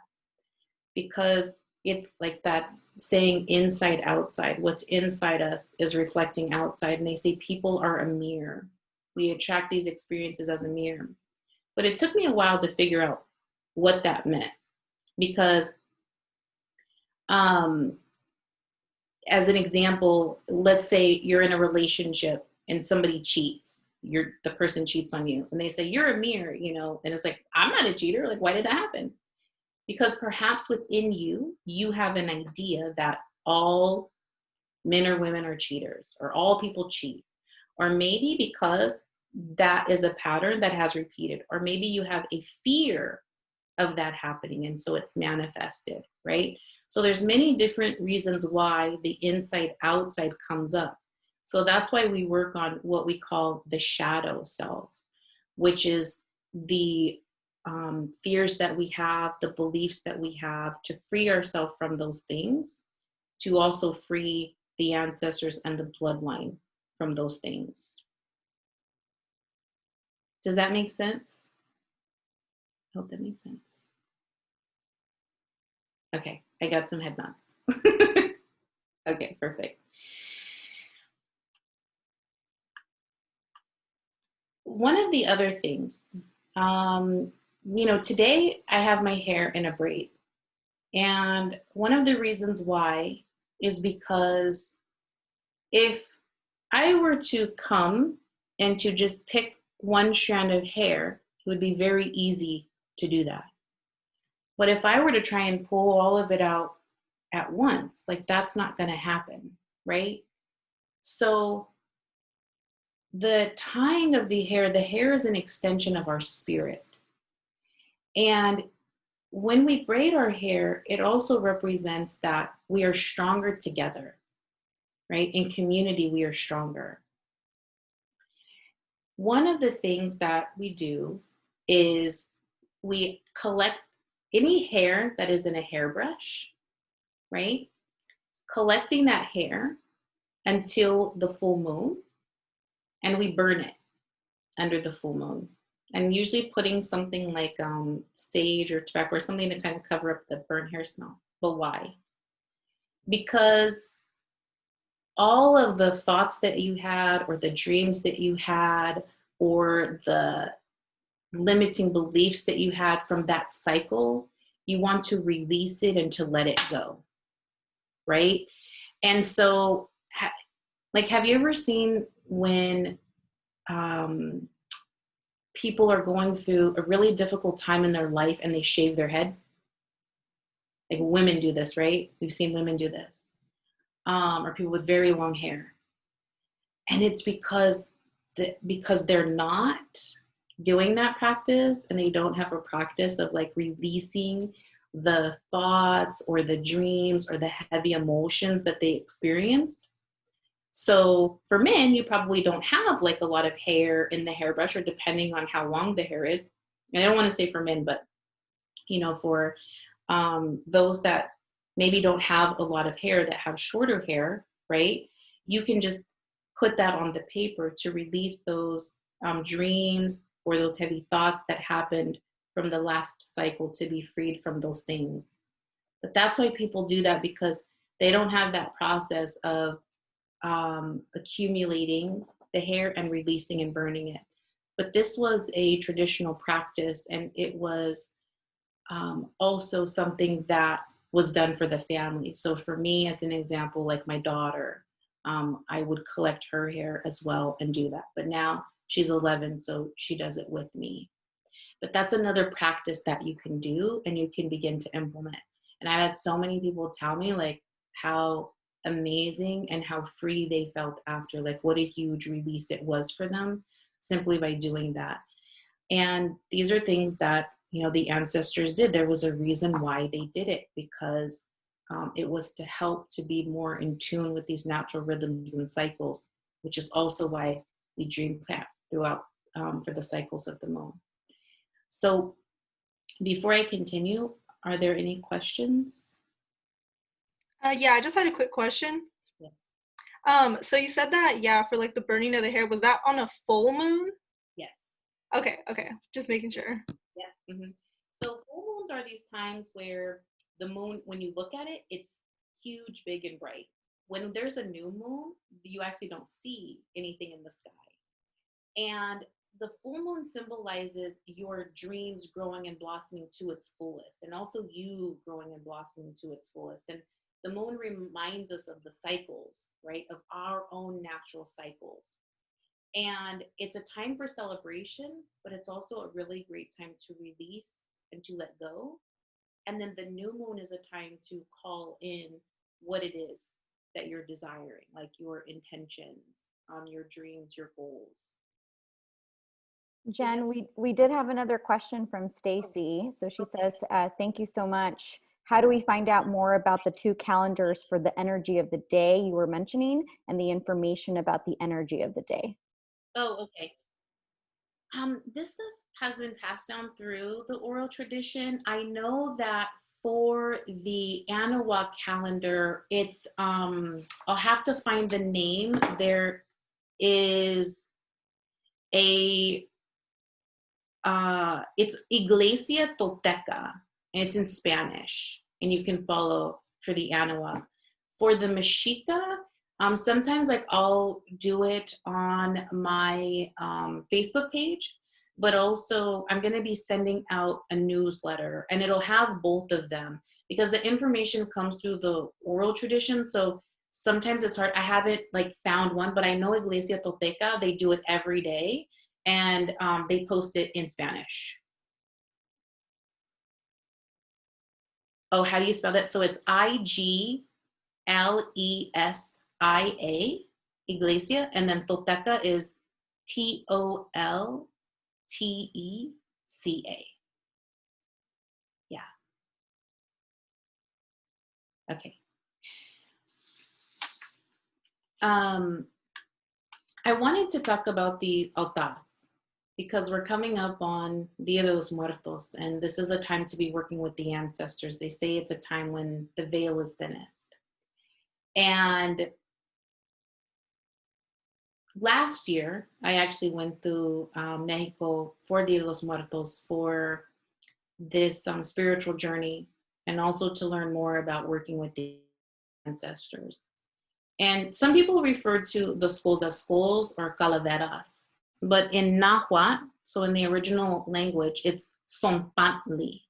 Speaker 2: Because it's like that saying, inside, outside. What's inside us is reflecting outside. And they say people are a mirror. We attract these experiences as a mirror. But it took me a while to figure out what that meant. Because as an example, let's say you're in a relationship and somebody cheats. The person cheats on you. And they say, you're a mirror, you know. And it's like, I'm not a cheater. Like, why did that happen? Because perhaps within you, you have an idea that all men or women are cheaters, or all people cheat. Or maybe because that is a pattern that has repeated, or maybe you have a fear of that happening, and so it's manifested, right? So there's many different reasons why the inside outside comes up. So that's why we work on what we call the shadow self, which is the fears that we have, the beliefs that we have, to free ourselves from those things, to also free the ancestors and the bloodline from those things. Does that make sense? I hope that makes sense. Okay, I got some head nods. Okay, perfect. One of the other things, you know, today I have my hair in a braid. And one of the reasons why is because if I were to come and to just pick one strand of hair, it would be very easy to do that. But if I were to try and pull all of it out at once, like, that's not going to happen, right? So the tying of the hair is an extension of our spirit. And when we braid our hair, it also represents that we are stronger together, right? In community, we are stronger. One of the things that we do is we collect any hair that is in a hairbrush, right? Collecting that hair until the full moon, and we burn it under the full moon. And usually putting something like sage or tobacco or something to kind of cover up the burnt hair smell. But why? Because all of the thoughts that you had, or the dreams that you had, or the limiting beliefs that you had from that cycle, you want to release it and to let it go, right? And so, like, have you ever seen when people are going through a really difficult time in their life and they shave their head? Like, women do this, right? We've seen women do this. Or people with very long hair. And it's because they're not doing that practice, and they don't have a practice of like releasing the thoughts or the dreams or the heavy emotions that they experienced. So for men, you probably don't have like a lot of hair in the hairbrush, or depending on how long the hair is. And I don't want to say for men, but for those that maybe don't have a lot of hair, that have shorter hair, right? You can just put that on the paper to release those dreams or those heavy thoughts that happened from the last cycle, to be freed from those things. But that's why people do that, because they don't have that process of accumulating the hair and releasing and burning it. But this was a traditional practice, and it was also something that was done for the family. So for me, as an example, like my daughter, I would collect her hair as well and do that. But now she's 11, so she does it with me. But that's another practice that you can do and you can begin to implement. And I've had so many people tell me like how amazing and how free they felt after, like what a huge release it was for them simply by doing that. And these are things that, the ancestors did. There was a reason why they did it, because it was to help to be more in tune with these natural rhythms and cycles, which is also why we dream plant throughout for the cycles of the moon. So before I continue, are there any questions?
Speaker 4: Yeah, I just had a quick question.
Speaker 2: Yes.
Speaker 4: So you said that, yeah, for like the burning of the hair, was that on a full moon?
Speaker 2: Yes.
Speaker 4: Okay, just making sure.
Speaker 2: Yeah. Mm-hmm. So full moons are these times where the moon, when you look at it, it's huge, big, and bright. When there's a new moon, you actually don't see anything in the sky. And the full moon symbolizes your dreams growing and blossoming to its fullest, and also you growing and blossoming to its fullest. And the moon reminds us of the cycles, right, of our own natural cycles. And it's a time for celebration, but it's also a really great time to release and to let go. And then the new moon is a time to call in what it is that you're desiring, like your intentions, your dreams, your goals.
Speaker 1: Jen, we did have another question from Stacy. So she says, thank you so much. How do we find out more about the 2 calendars for the energy of the day you were mentioning, and the information about the energy of the day?
Speaker 2: Oh, okay. This stuff has been passed down through the oral tradition. I know that for the Anahuac calendar, it's I'll have to find the name. There is a it's Iglesia Tolteca, and it's in Spanish, and you can follow for the Anahuac. For the Mexica, sometimes like I'll do it on my Facebook page, but also I'm going to be sending out a newsletter, and it'll have both of them, because the information comes through the oral tradition. So sometimes it's hard. I haven't like found one, but I know Iglesia Tolteca, they do it every day, and they post it in Spanish. Oh, how do you spell that? So it's Iglesia, Iglesia, and then Tolteca is Tolteca. Yeah. Okay. I wanted to talk about the altars because we're coming up on Dia de los Muertos, and this is a time to be working with the ancestors. They say it's a time when the veil is thinnest. And last year, I actually went to Mexico for Dia de los Muertos for this spiritual journey, and also to learn more about working with the ancestors. And some people refer to the skulls as skulls or calaveras, but in Nahuatl, so in the original language, it's Zompantli.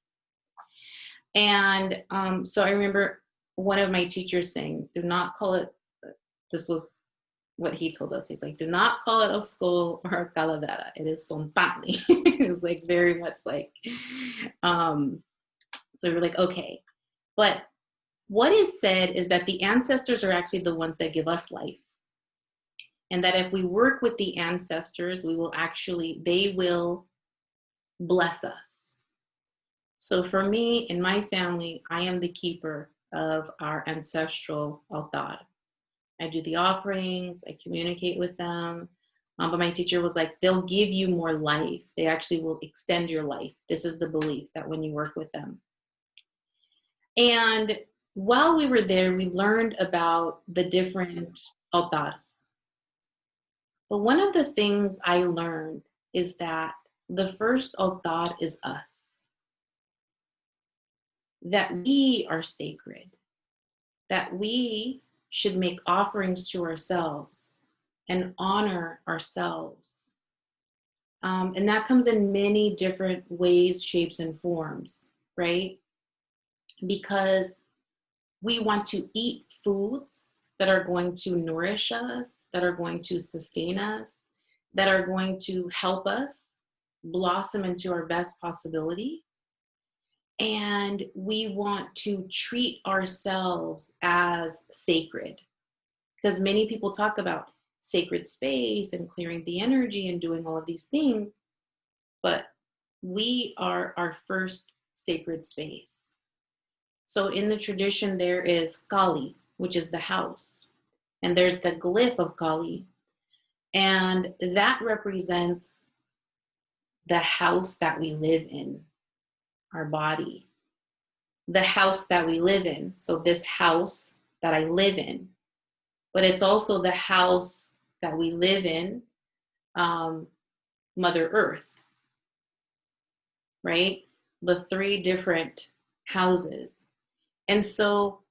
Speaker 2: And so I remember one of my teachers saying, do not call it, this was what he told us. He's like, do not call it a skull or a calavera. It is Zompantli. It's like very much like, so we're like, okay. But what is said is that the ancestors are actually the ones that give us life. And that if we work with the ancestors, we will actually, they will bless us. So for me, in my family, I am the keeper of our ancestral altar. I do the offerings, I communicate with them. But my teacher was like, they'll give you more life. They actually will extend your life. This is the belief that when you work with them. And while we were there, we learned about the different altars. But one of the things I learned is that the first altar is us. That we are sacred. That we should make offerings to ourselves and honor ourselves. And that comes in many different ways, shapes, and forms, right? Because we want to eat foods that are going to nourish us, that are going to sustain us, that are going to help us blossom into our best possibility. And we want to treat ourselves as sacred. Because many people talk about sacred space and clearing the energy and doing all of these things, but we are our first sacred space. So in the tradition, there is Kali, which is the house, and there's the glyph of Kali, and that represents the house that we live in, our body, the house that we live in. So this house that I live in, but it's also the house that we live in, Mother Earth, right? The three different houses. And so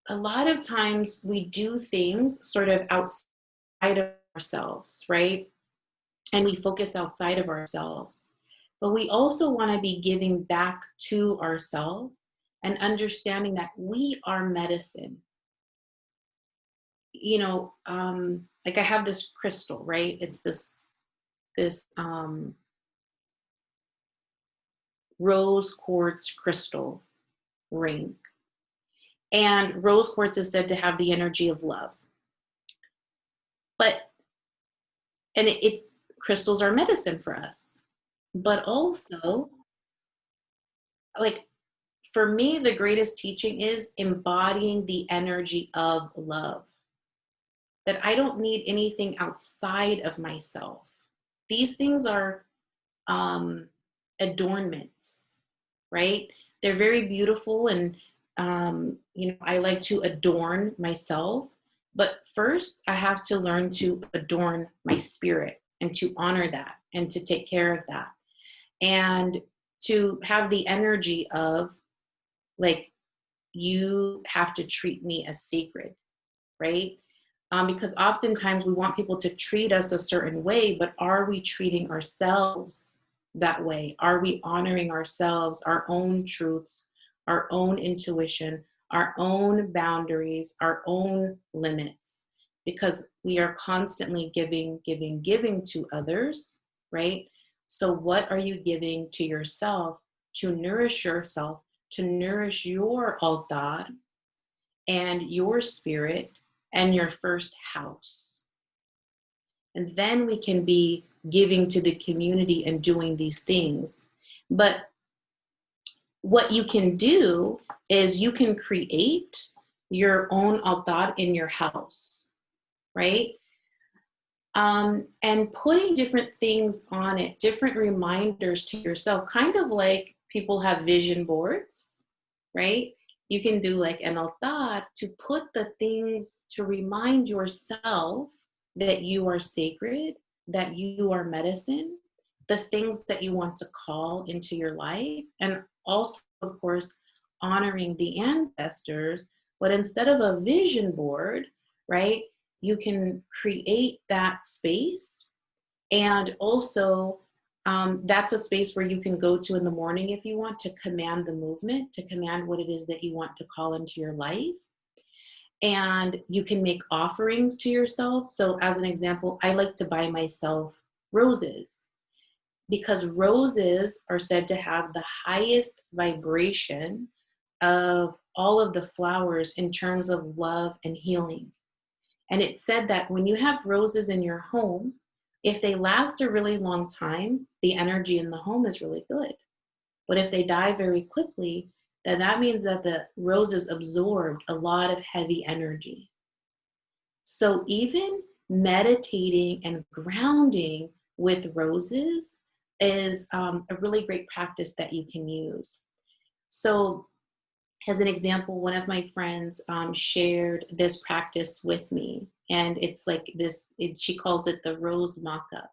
Speaker 2: a lot of times we do things sort of outside of ourselves, right? And we focus outside of ourselves. But we also want to be giving back to ourselves and understanding that we are medicine. You know, like I have this crystal, right? It's this rose quartz crystal ring. And rose quartz is said to have the energy of love. But, and crystals are medicine for us. But also, like, for me, the greatest teaching is embodying the energy of love. That I don't need anything outside of myself. These things are adornments, right? They're very beautiful, and you know, I like to adorn myself. But first, I have to learn to adorn my spirit and to honor that and to take care of that. And to have the energy of, like, you have to treat me as sacred, right? Because oftentimes we want people to treat us a certain way, but are we treating ourselves that way? Are we honoring ourselves, our own truths, our own intuition, our own boundaries, our own limits? Because we are constantly giving to others, right? So what are you giving to yourself to nourish yourself, to nourish your altar and your spirit and your first house? And then we can be giving to the community and doing these things. But what you can do is you can create your own altar in your house, right? And putting different things on it, different reminders to yourself, kind of like people have vision boards, right? You can do like an altar to put the things to remind yourself that you are sacred, that you are medicine, the things that you want to call into your life, and also, of course, honoring the ancestors. But instead of a vision board, right, you can create that space. And also, that's a space where you can go to in the morning if you want to command the movement, to command what it is that you want to call into your life. And you can make offerings to yourself. So as an example, I like to buy myself roses, because roses are said to have the highest vibration of all of the flowers in terms of love and healing. And it said that when you have roses in your home, if they last a really long time, the energy in the home is really good. But if they die very quickly, then that means that the roses absorbed a lot of heavy energy. So even meditating and grounding with roses is a really great practice that you can use. So as an example, one of my friends shared this practice with me, and it's like this, she calls it the rose mock-up.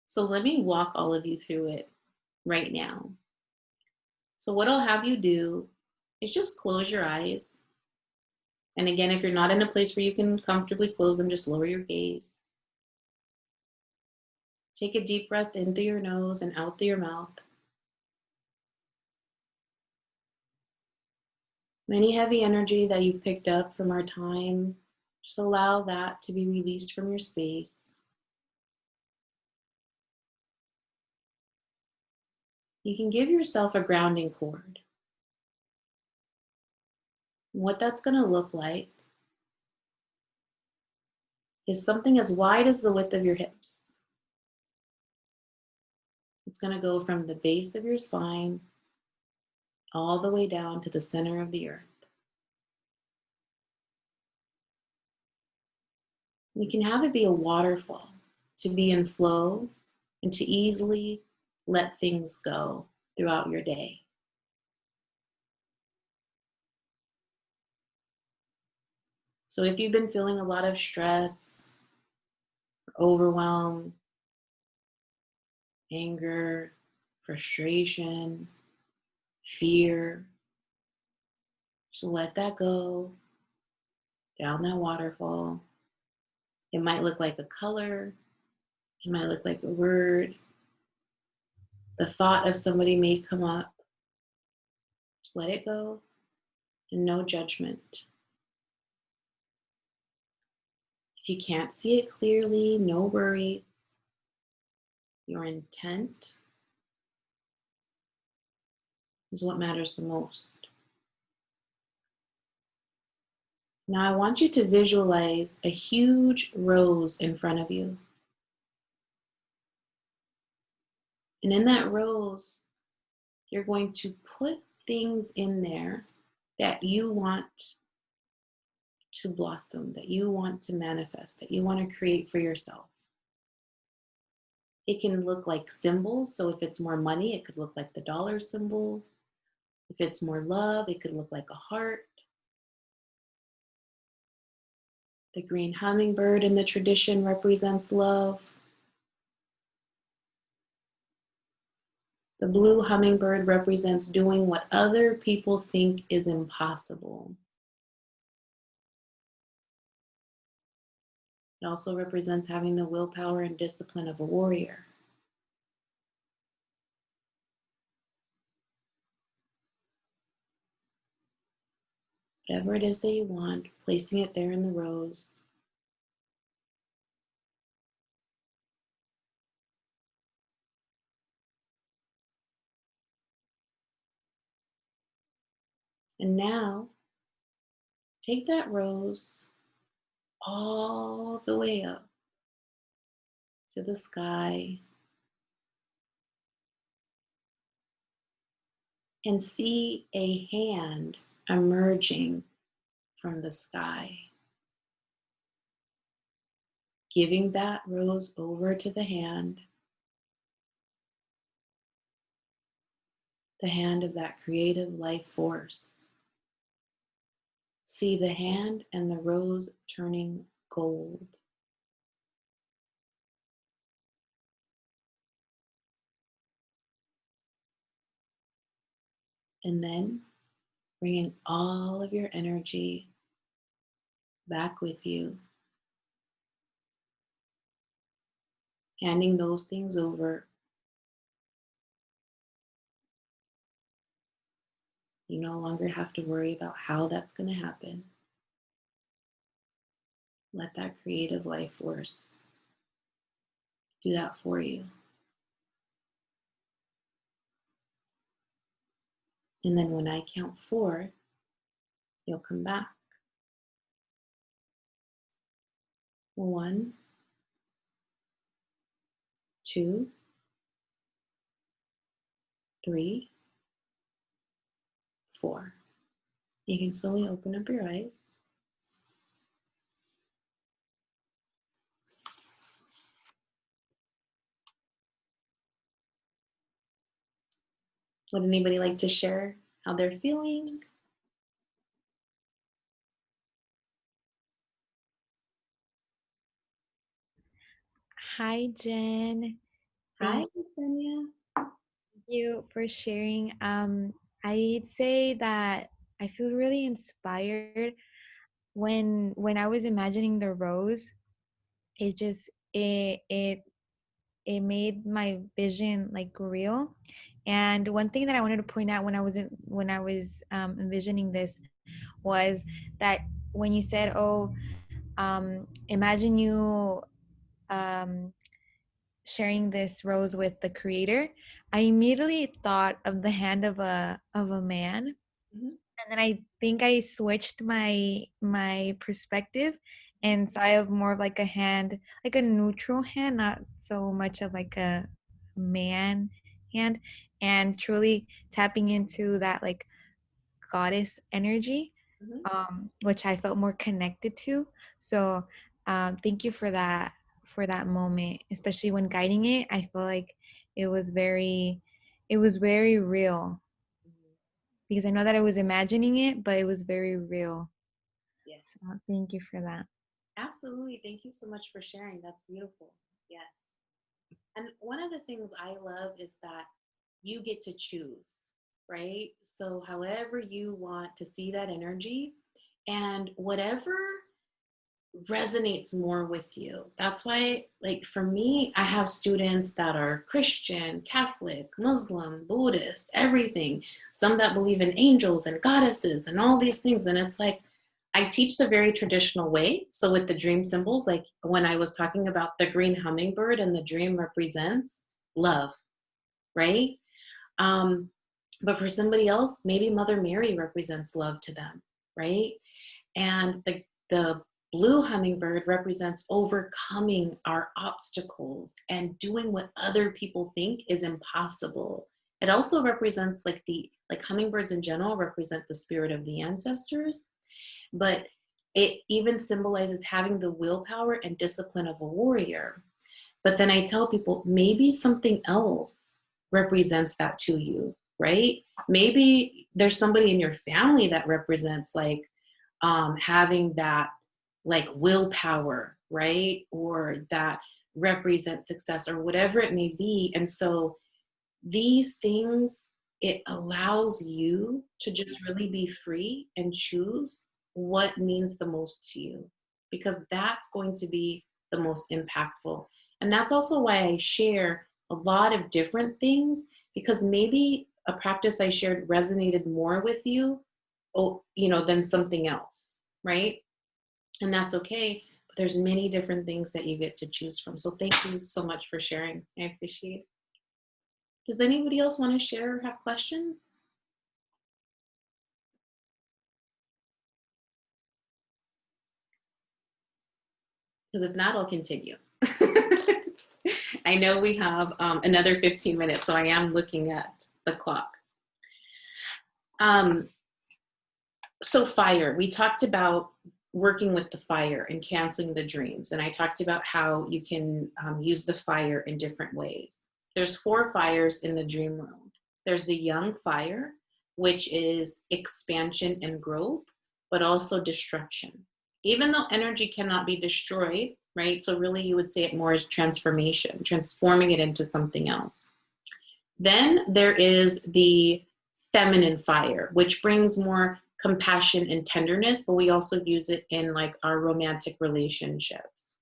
Speaker 2: So let me walk all of you through it right now. So what I'll have you do is just close your eyes. And again, if you're not in a place where you can comfortably close them, just lower your gaze. Take a deep breath in through your nose and out through your mouth. Any heavy energy that you've picked up from our time, just allow that to be released from your space. You can give yourself a grounding cord. What that's going to look like is something as wide as the width of your hips. It's going to go from the base of your spine all the way down to the center of the earth. We can have it be a waterfall, to be in flow and to easily let things go throughout your day. So if you've been feeling a lot of stress, overwhelm, anger, frustration, fear, just let that go down that waterfall. It might look like a color, it might look like a word. The thought of somebody may come up. Just let it go and no judgment. If you can't see it clearly, no worries. Your intent is what matters the most. Now I want you to visualize a huge rose in front of you. And in that rose, you're going to put things in there that you want to blossom, that you want to manifest, that you want to create for yourself. It can look like symbols. So if it's more money, it could look like the dollar symbol. If it's more love, it could look like a heart. The green hummingbird in the tradition represents love. The blue hummingbird represents doing what other people think is impossible. It also represents having the willpower and discipline of a warrior. Whatever it is that you want, placing it there in the rose. And now, take that rose all the way up to the sky and see a hand emerging from the sky. giving that rose over to the hand of that creative life force. See the hand and the rose turning gold. And then bringing all of your energy back with you, handing those things over. You no longer have to worry about how that's going to happen. Let that creative life force do that for you. And then when I count 4, you'll come back. 1, 2, 3, 4. You can slowly open up your eyes. Would anybody like to share how they're feeling?
Speaker 5: Hi, Jen.
Speaker 2: Hi,
Speaker 5: Thank
Speaker 2: Sonia.
Speaker 5: you for sharing. I'd say that I feel really inspired when I was imagining the rose. It just it made my vision like real. And one thing that I wanted to point out when I was envisioning this was that when you said, "Oh, imagine you." Um, sharing this rose with the creator, I immediately thought of the hand of a man.
Speaker 2: Mhm.
Speaker 5: And then I think I switched my perspective and saw of more of like a hand, like a neutral hand, not so much of like a man hand, and truly tapping into that like goddess energy,
Speaker 2: Mhm.
Speaker 5: which I felt more connected to. So thank you for that moment, especially when guiding it. I feel like it was very it was very real
Speaker 2: Mhm.
Speaker 5: because I know that I was imagining it, but it was very real.
Speaker 2: Yes,
Speaker 5: So thank you for that.
Speaker 2: absolutely. Thank you so much for sharing. That's beautiful. Yes. And one of the things I love is that you get to choose, right? So, however you want to see that energy and whatever resonates more with you. That's why, like, for me, I have students that are Christian, Catholic, Muslim, Buddhist, everything. Some that believe in angels and goddesses and all these things. And it's like, I teach the very traditional way. So, with the dream symbols, like when I was talking about the green hummingbird and the dream represents love, right? Um, but for somebody else, maybe Mother Mary represents love to them, right? And the blue hummingbird represents overcoming our obstacles and doing what other people think is impossible. It also represents like hummingbirds in general represent the spirit of the ancestors, but it even symbolizes having the willpower and discipline of a warrior. But then I tell people maybe something else represents that to you, right? Maybe there's somebody in your family that represents like having that like willpower, right? Or that represents success or whatever it may be. And so these things, it allows you to just really be free and choose what means the most to you, because that's going to be the most impactful. And that's also why I share a lot of different things, because maybe a practice I shared resonated more with you, than something else, right? And that's okay. But there's many different things that you get to choose from. So thank you so much for sharing. I appreciate it. Does anybody else want to share or have questions? Because if not, I'll continue. I know we have another 15 minutes, so I am looking at the clock. So fire, we talked about working with the fire and canceling the dreams. And I talked about how you can use the fire in different ways. There's 4 fires in the dream realm. There's the young fire, which is expansion and growth, but also destruction. Even though energy cannot be destroyed, right? So really you would say it more as transformation, transforming it into something else. Then there is the feminine fire, which brings more compassion and tenderness, but we also use it in like our romantic relationships.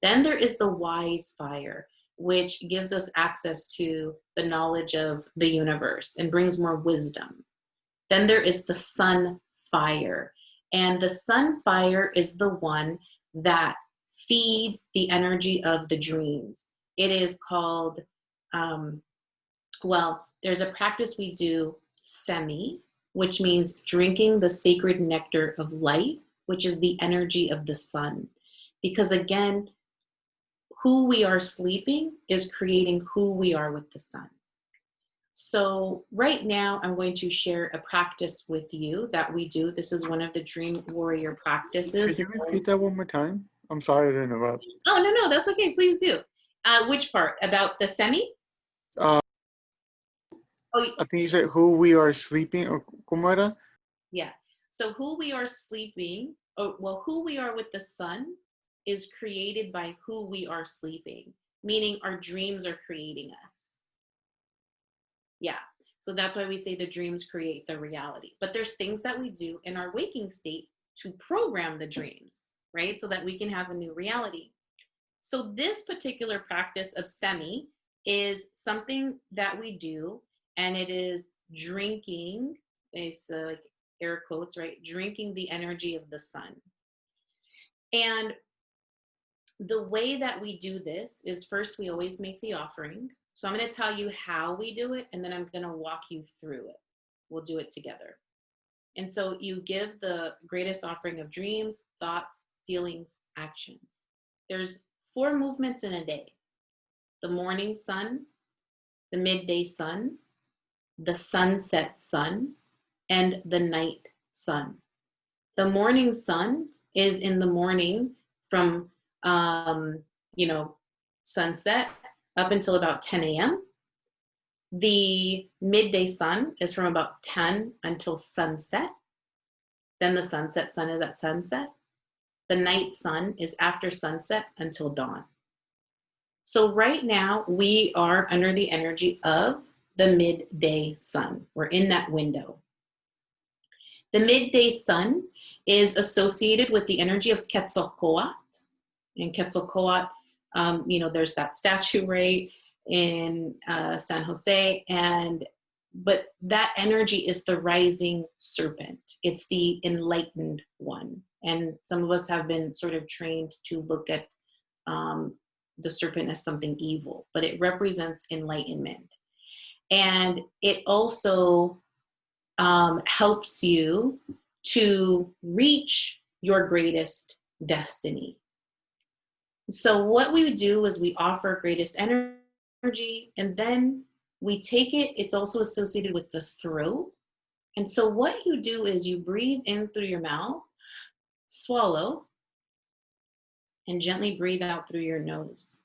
Speaker 2: Then there is the wise fire, which gives us access to the knowledge of the universe and brings more wisdom. Then there is the sun fire, and the sun fire is the one that feeds the energy of the dreams. It is called, there's a practice we do, semi, which means drinking the sacred nectar of life, which is the energy of the sun. Because again, who we are sleeping is creating who we are with the sun. So right now I'm going to share a practice with you that we do. This is one of the Dream Warrior practices.
Speaker 3: Could you repeat that one more time? I'm sorry to interrupt.
Speaker 2: Oh, no, that's okay. Please do. Which part? About the semi?
Speaker 3: I think you said who we are sleeping, or ¿cómo era?
Speaker 2: Yeah. So who we are sleeping, who we are with the sun is created by who we are sleeping, meaning our dreams are creating us. Yeah. So that's why we say the dreams create the reality. But there's things that we do in our waking state to program the dreams, right? So that we can have a new reality. So this particular practice of semi is something that we do, and it is drinking, it's like air quotes, right? Drinking the energy of the sun. And the way that we do this is, first, we always make the offering. So I'm going to tell you how we do it, and then I'm going to walk you through it. We'll do it together. And so you give the greatest offering of dreams, thoughts, feelings, actions. There's 4 movements in a day: the morning sun, the midday sun, the sunset sun, and the night sun. The morning sun is in the morning from, sunset up until about 10 a.m. The midday sun is from about 10 until sunset. Then the sunset sun is at sunset. The night sun is after sunset until dawn. So right now we are under the energy of the midday sun. We're in that window. The midday sun is associated with the energy of Quetzalcoatl. And Quetzalcoatl, there's that statue, right, in San Jose. But that energy is the rising serpent. It's the enlightened one. And some of us have been sort of trained to look at the serpent as something evil, but it represents enlightenment. And it also helps you to reach your greatest destiny. So what we do is we offer greatest energy, and then we take it. It's also associated with the throat. And so what you do is you breathe in through your mouth, swallow, and gently breathe out through your nose.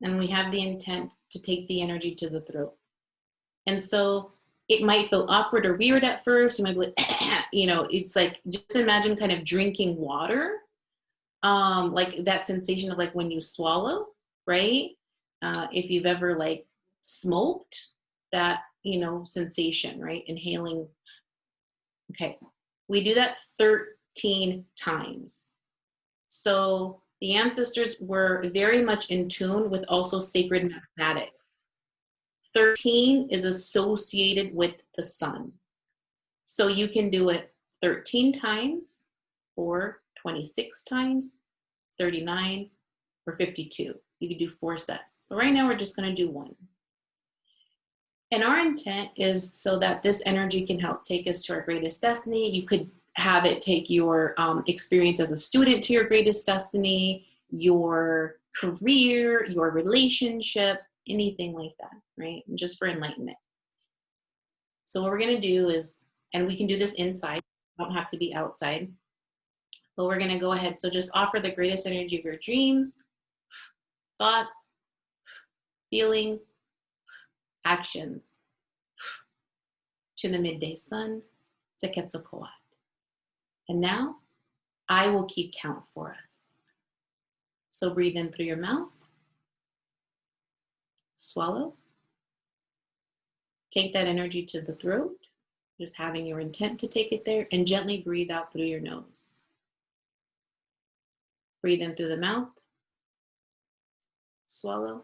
Speaker 2: And we have the intent to take the energy to the throat. And so it might feel awkward or weird at first. You might be like, it's like, just imagine kind of drinking water, like that sensation of like when you swallow, right? If you've ever like smoked, that, sensation, right? Inhaling. Okay. We do that 13 times. So the ancestors were very much in tune with also sacred mathematics. 13 is associated with the sun. So you can do it 13 times, or 26 times, 39, or 52. You can do 4 sets. But right now we're just going to do 1. And our intent is so that this energy can help take us to our greatest destiny. You could have it take your experience as a student to your greatest destiny, your career, your relationship, anything like that, right? Just for enlightenment. So what we're going to do is, and we can do this inside, don't have to be outside. But we're going to go ahead. So just offer the greatest energy of your dreams, thoughts, feelings, actions to the midday sun, to Quetzalcoatl. And now I will keep count for us. So breathe in through your mouth, swallow, take that energy to the throat, just having your intent to take it there, and gently breathe out through your nose. Breathe in through the mouth, swallow,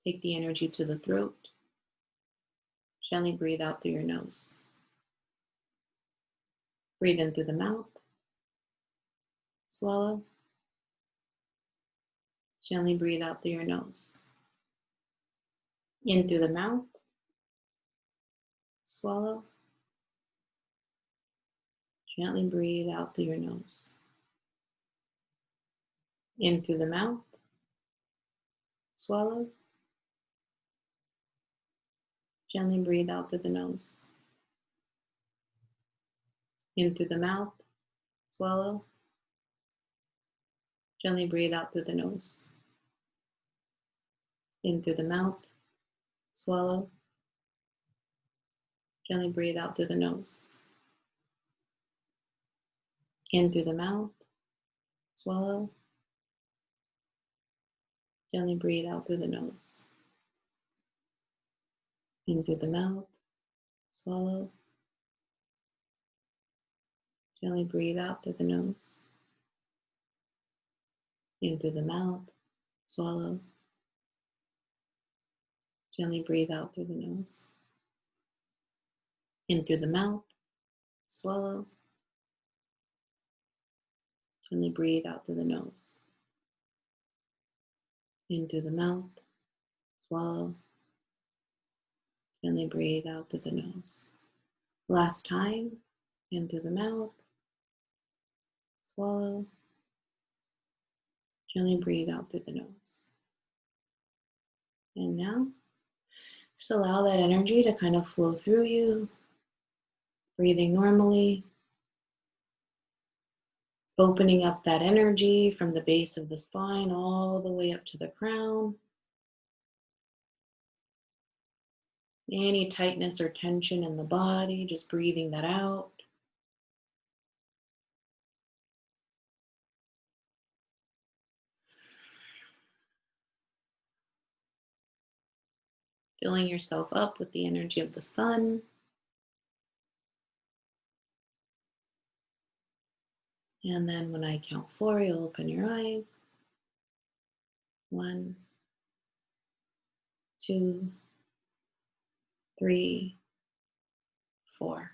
Speaker 2: take the energy to the throat, gently breathe out through your nose. Breathe in through the mouth, swallow, gently breathe out through your nose. In through the mouth, swallow, gently breathe out through your nose. In through the mouth, swallow, gently breathe out through the nose. In through the mouth, swallow, gently breathe out through the nose. In through the mouth, swallow, gently breathe out through the nose. In through the mouth, swallow, gently breathe out through the nose. In through the mouth, swallow, gently breathe out through the nose. In through the mouth, swallow, gently breathe out through the nose. In through the mouth, swallow, gently breathe out through the nose. In through the mouth, swallow, gently breathe out through the nose. Last time, in through the mouth, swallow, gently breathe out through the nose. And now, just allow that energy to kind of flow through you, breathing normally, opening up that energy from the base of the spine all the way up to the crown. Any tightness or tension in the body, just breathing that out. Filling yourself up with the energy of the sun. And then when I count 4, you'll open your eyes. 1, 2, 3, 4.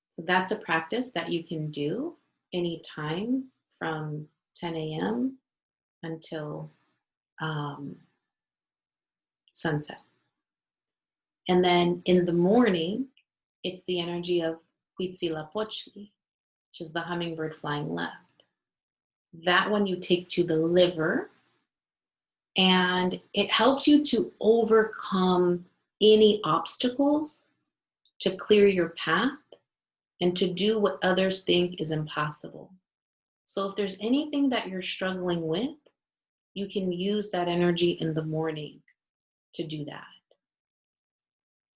Speaker 2: So that's a practice that you can do anytime from 10 a.m. until sunset. And then in the morning, it's the energy of Huitzilopochtli, which is the hummingbird flying left. That one you take to the liver, and it helps you to overcome any obstacles, to clear your path, and to do what others think is impossible. So if there's anything that you're struggling with, you can use that energy in the morning to do that.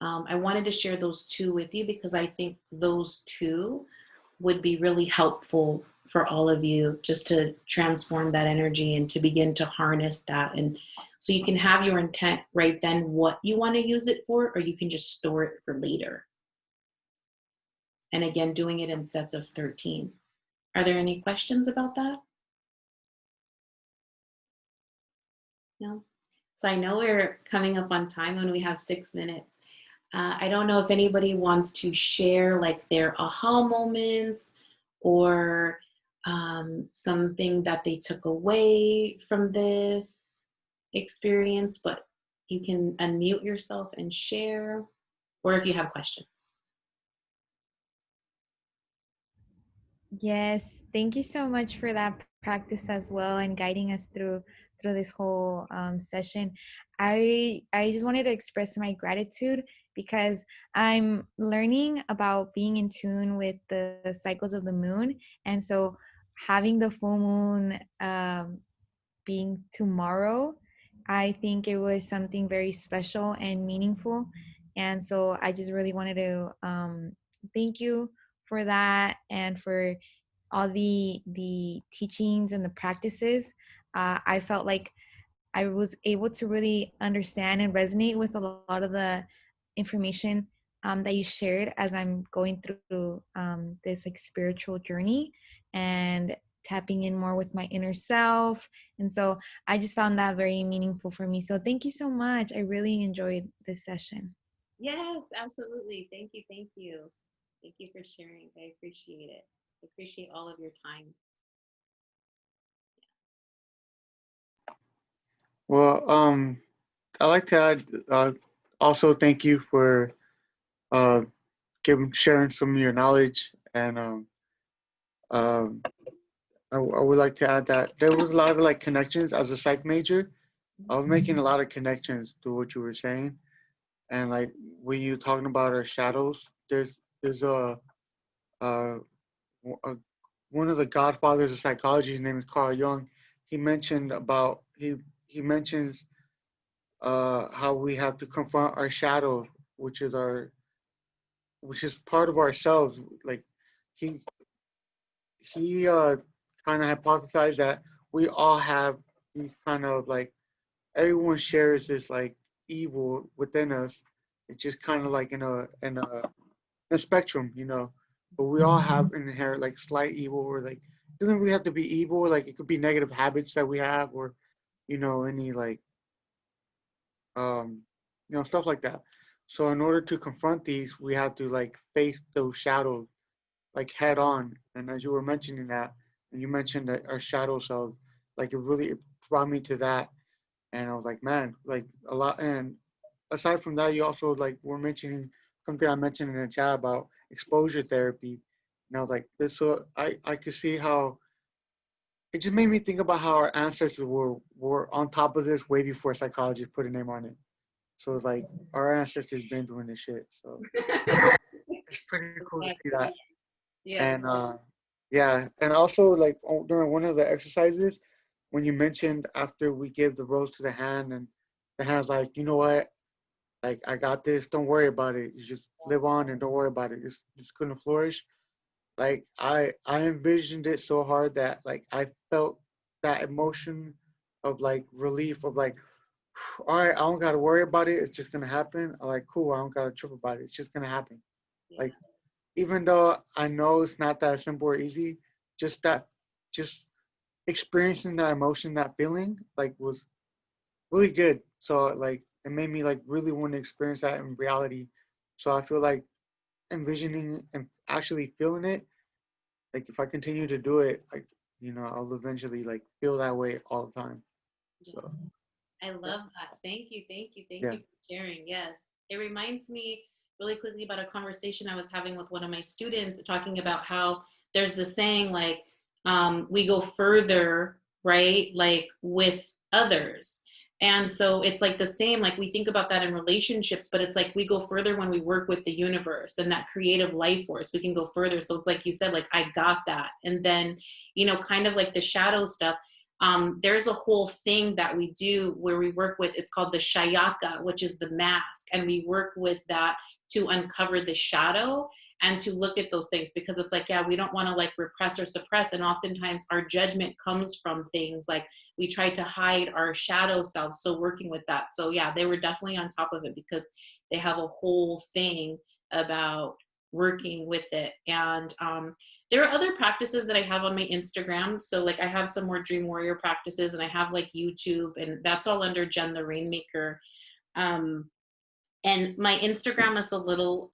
Speaker 2: I wanted to share those two with you because I think those two would be really helpful for all of you, just to transform that energy and to begin to harness that. And so you can have your intent right then what you want to use it for, or you can just store it for later. And again, doing it in sets of 13. Are there any questions about that? No? So I know we're coming up on time and we have 6 minutes. I don't know if anybody wants to share like their aha moments or something that they took away from this experience, but you can unmute yourself and share, or if you have questions.
Speaker 5: Yes, thank you so much for that practice as well and guiding us through through this whole session. I just wanted to express my gratitude because I'm learning about being in tune with the cycles of the moon, and so having the full moon being tomorrow, I think it was something very special and meaningful. And so I just really wanted to thank you for that and for all the teachings and the practices. I felt like I was able to really understand and resonate with a lot of the information that you shared as I'm going through this like spiritual journey and tapping in more with my inner self. And so I just found that very meaningful for me. So thank you so much. I really enjoyed this session.
Speaker 2: Yes, absolutely. Thank you. Thank you. Thank you for sharing. I appreciate it. I appreciate all of your time.
Speaker 3: Well, I'd like to add also thank you for uh, sharing some of your knowledge, and um, I would like to add that there was a lot of like connections as a psych major. I was making a lot of connections to what you were saying, and like when you talking about our shadows, there's uh, a one of the godfathers of psychology. His name is Carl Jung. He mentioned about he mentions how we have to confront our shadow, which is our which is part of ourselves. Like he he kind of hypothesized that we all have these kind of like everyone shares this like evil within us. It's just kind of like in a spectrum, you know. But we all have inherent like slight evil, or like it doesn't really have to be evil. Like it could be negative habits that we have, or you know any like um stuff like that. So in order to confront these, we have to like face those shadows like head on. And as you were mentioning that, and you mentioned that our shadow self, like it brought me to that. And I was like, man, like a lot. And aside from that, you also like were mentioning something I mentioned in the chat about exposure therapy. And I was like, this, so I could see how it just made me think about how our ancestors were on top of this way before psychology put a name on it. So it's like our ancestors been doing this shit. So it's pretty cool to see that.
Speaker 2: Yeah.
Speaker 3: And yeah, and also like during one of the exercises, when you mentioned after we gave the rose to the hand, and the hand's like, you know what, like I got this. Don't worry about it. You just live on and don't worry about it. It's gonna flourish. Like I envisioned it so hard that like I felt that emotion of like relief of like, all right, I don't gotta worry about it. It's just gonna happen. I'm like, cool. I don't gotta trip about it. It's just gonna happen.
Speaker 2: Yeah.
Speaker 3: Like even though I know it's not that simple or easy, just that, just experiencing that emotion, that feeling, like was really good. So like it made me like really want to experience that in reality. So I feel like envisioning and actually feeling it, like if I continue to do it, like I'll eventually like feel that way all the time. So
Speaker 2: I
Speaker 3: yeah,
Speaker 2: love that. Thank you. Thank you. Thank
Speaker 3: yeah.
Speaker 2: you for sharing. Yes. It reminds me really quickly about a conversation I was having with one of my students talking about how there's the saying like we go further, right? Like with others. And so it's like the same, like we think about that in relationships, but it's like we go further when we work with the universe and that creative life force. We can go further. So it's like you said, like I got that. And then, kind of like the shadow stuff, there's a whole thing that we do where we work with, it's called the shayaka, which is the mask. And we work with that to uncover the shadow and to look at those things, because it's like, yeah, we don't want to like repress or suppress. And oftentimes our judgment comes from things like we try to hide our shadow self. So working with that. So yeah, they were definitely on top of it because they have a whole thing about working with it. And there are other practices that I have on my Instagram. So like I have some more dream warrior practices, and I have like YouTube, and that's all under Jen the Rainmaker. And my Instagram is a little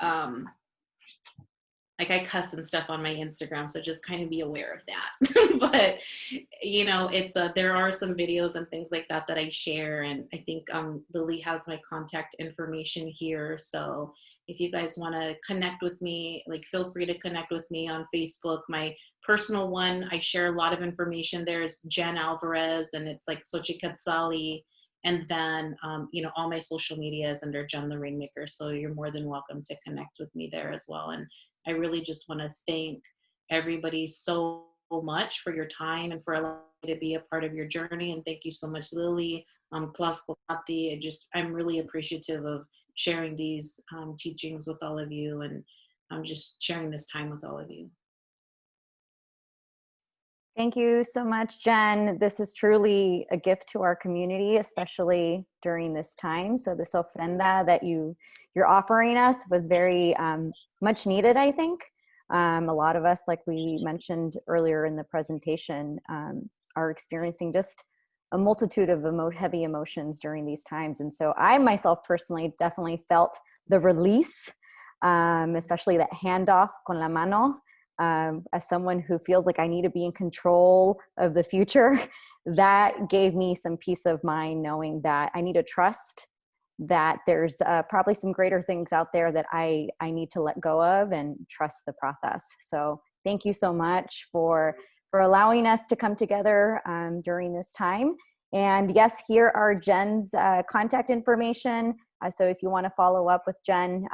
Speaker 2: like I cuss and stuff on my Instagram, so just kind of be aware of that. But you know, it's there are some videos and things like that that I share, and I think Lily has my contact information here. So if you guys want to connect with me, like feel free to connect with me on Facebook. My personal one, I share a lot of information. There's Jen Alvarez, and it's like Xochiquetzali. And then, you know, all my social media is under Jen the Rainmaker. So you're more than welcome to connect with me there as well. And I really just want to thank everybody so much for your time and for allowing me to be a part of your journey. And thank you so much, Lily, Tlaxcopati. I'm really appreciative of sharing these teachings with all of you, and I'm just sharing this time with all of you.
Speaker 1: Thank you so much, Jen. This is truly a gift to our community, especially during this time. So this ofrenda that you're offering us was very much needed, I think. A lot of us, like we mentioned earlier in the presentation, are experiencing just a multitude of heavy emotions during these times. And so I myself personally definitely felt the release, especially that handoff con la mano. As someone who feels like I need to be in control of the future, that gave me some peace of mind knowing that I need to trust that there's probably some greater things out there that I need to let go of and trust the process. So thank you so much for allowing us to come together during this time. And yes, here are Jen's contact information. So if you want to follow up with Jen,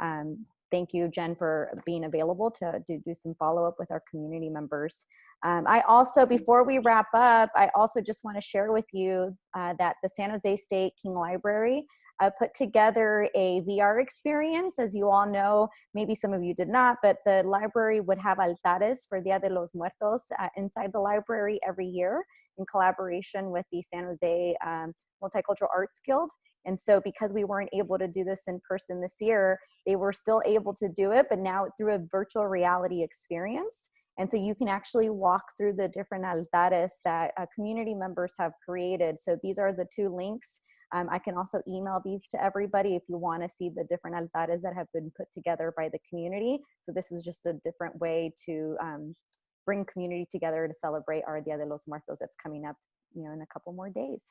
Speaker 1: thank you, Jen, for being available to do some follow-up with our community members. I also, before we wrap up, I also just want to share with you that the San Jose State King Library put together a VR experience. As you all know, maybe some of you did not, but the library would have altares for Dia de los Muertos inside the library every year in collaboration with the San Jose Multicultural Arts Guild. And so because we weren't able to do this in person this year, they were still able to do it, but now through a virtual reality experience. And so you can actually walk through the different altares that community members have created. So these are the two links. I can also email these to everybody if you want to see the different altares that have been put together by the community. So this is just a different way to bring community together to celebrate our Dia de los Muertos that's coming up, you know, in a couple more days.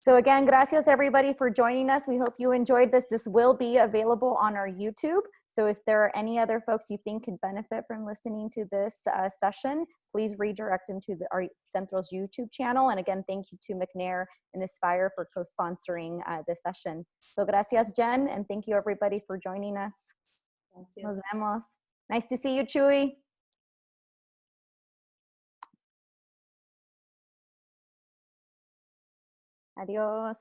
Speaker 1: So again, gracias everybody for joining us. We hope you enjoyed this. This will be available on our YouTube. So if there are any other folks you think could benefit from listening to this session, please redirect them to our Central's YouTube channel. And again, thank you to McNair and Aspire for co-sponsoring this session. So gracias, Jen, and thank you everybody for joining us.
Speaker 2: Gracias.
Speaker 1: Nos vemos. Nice to see you, Chuy. Adiós.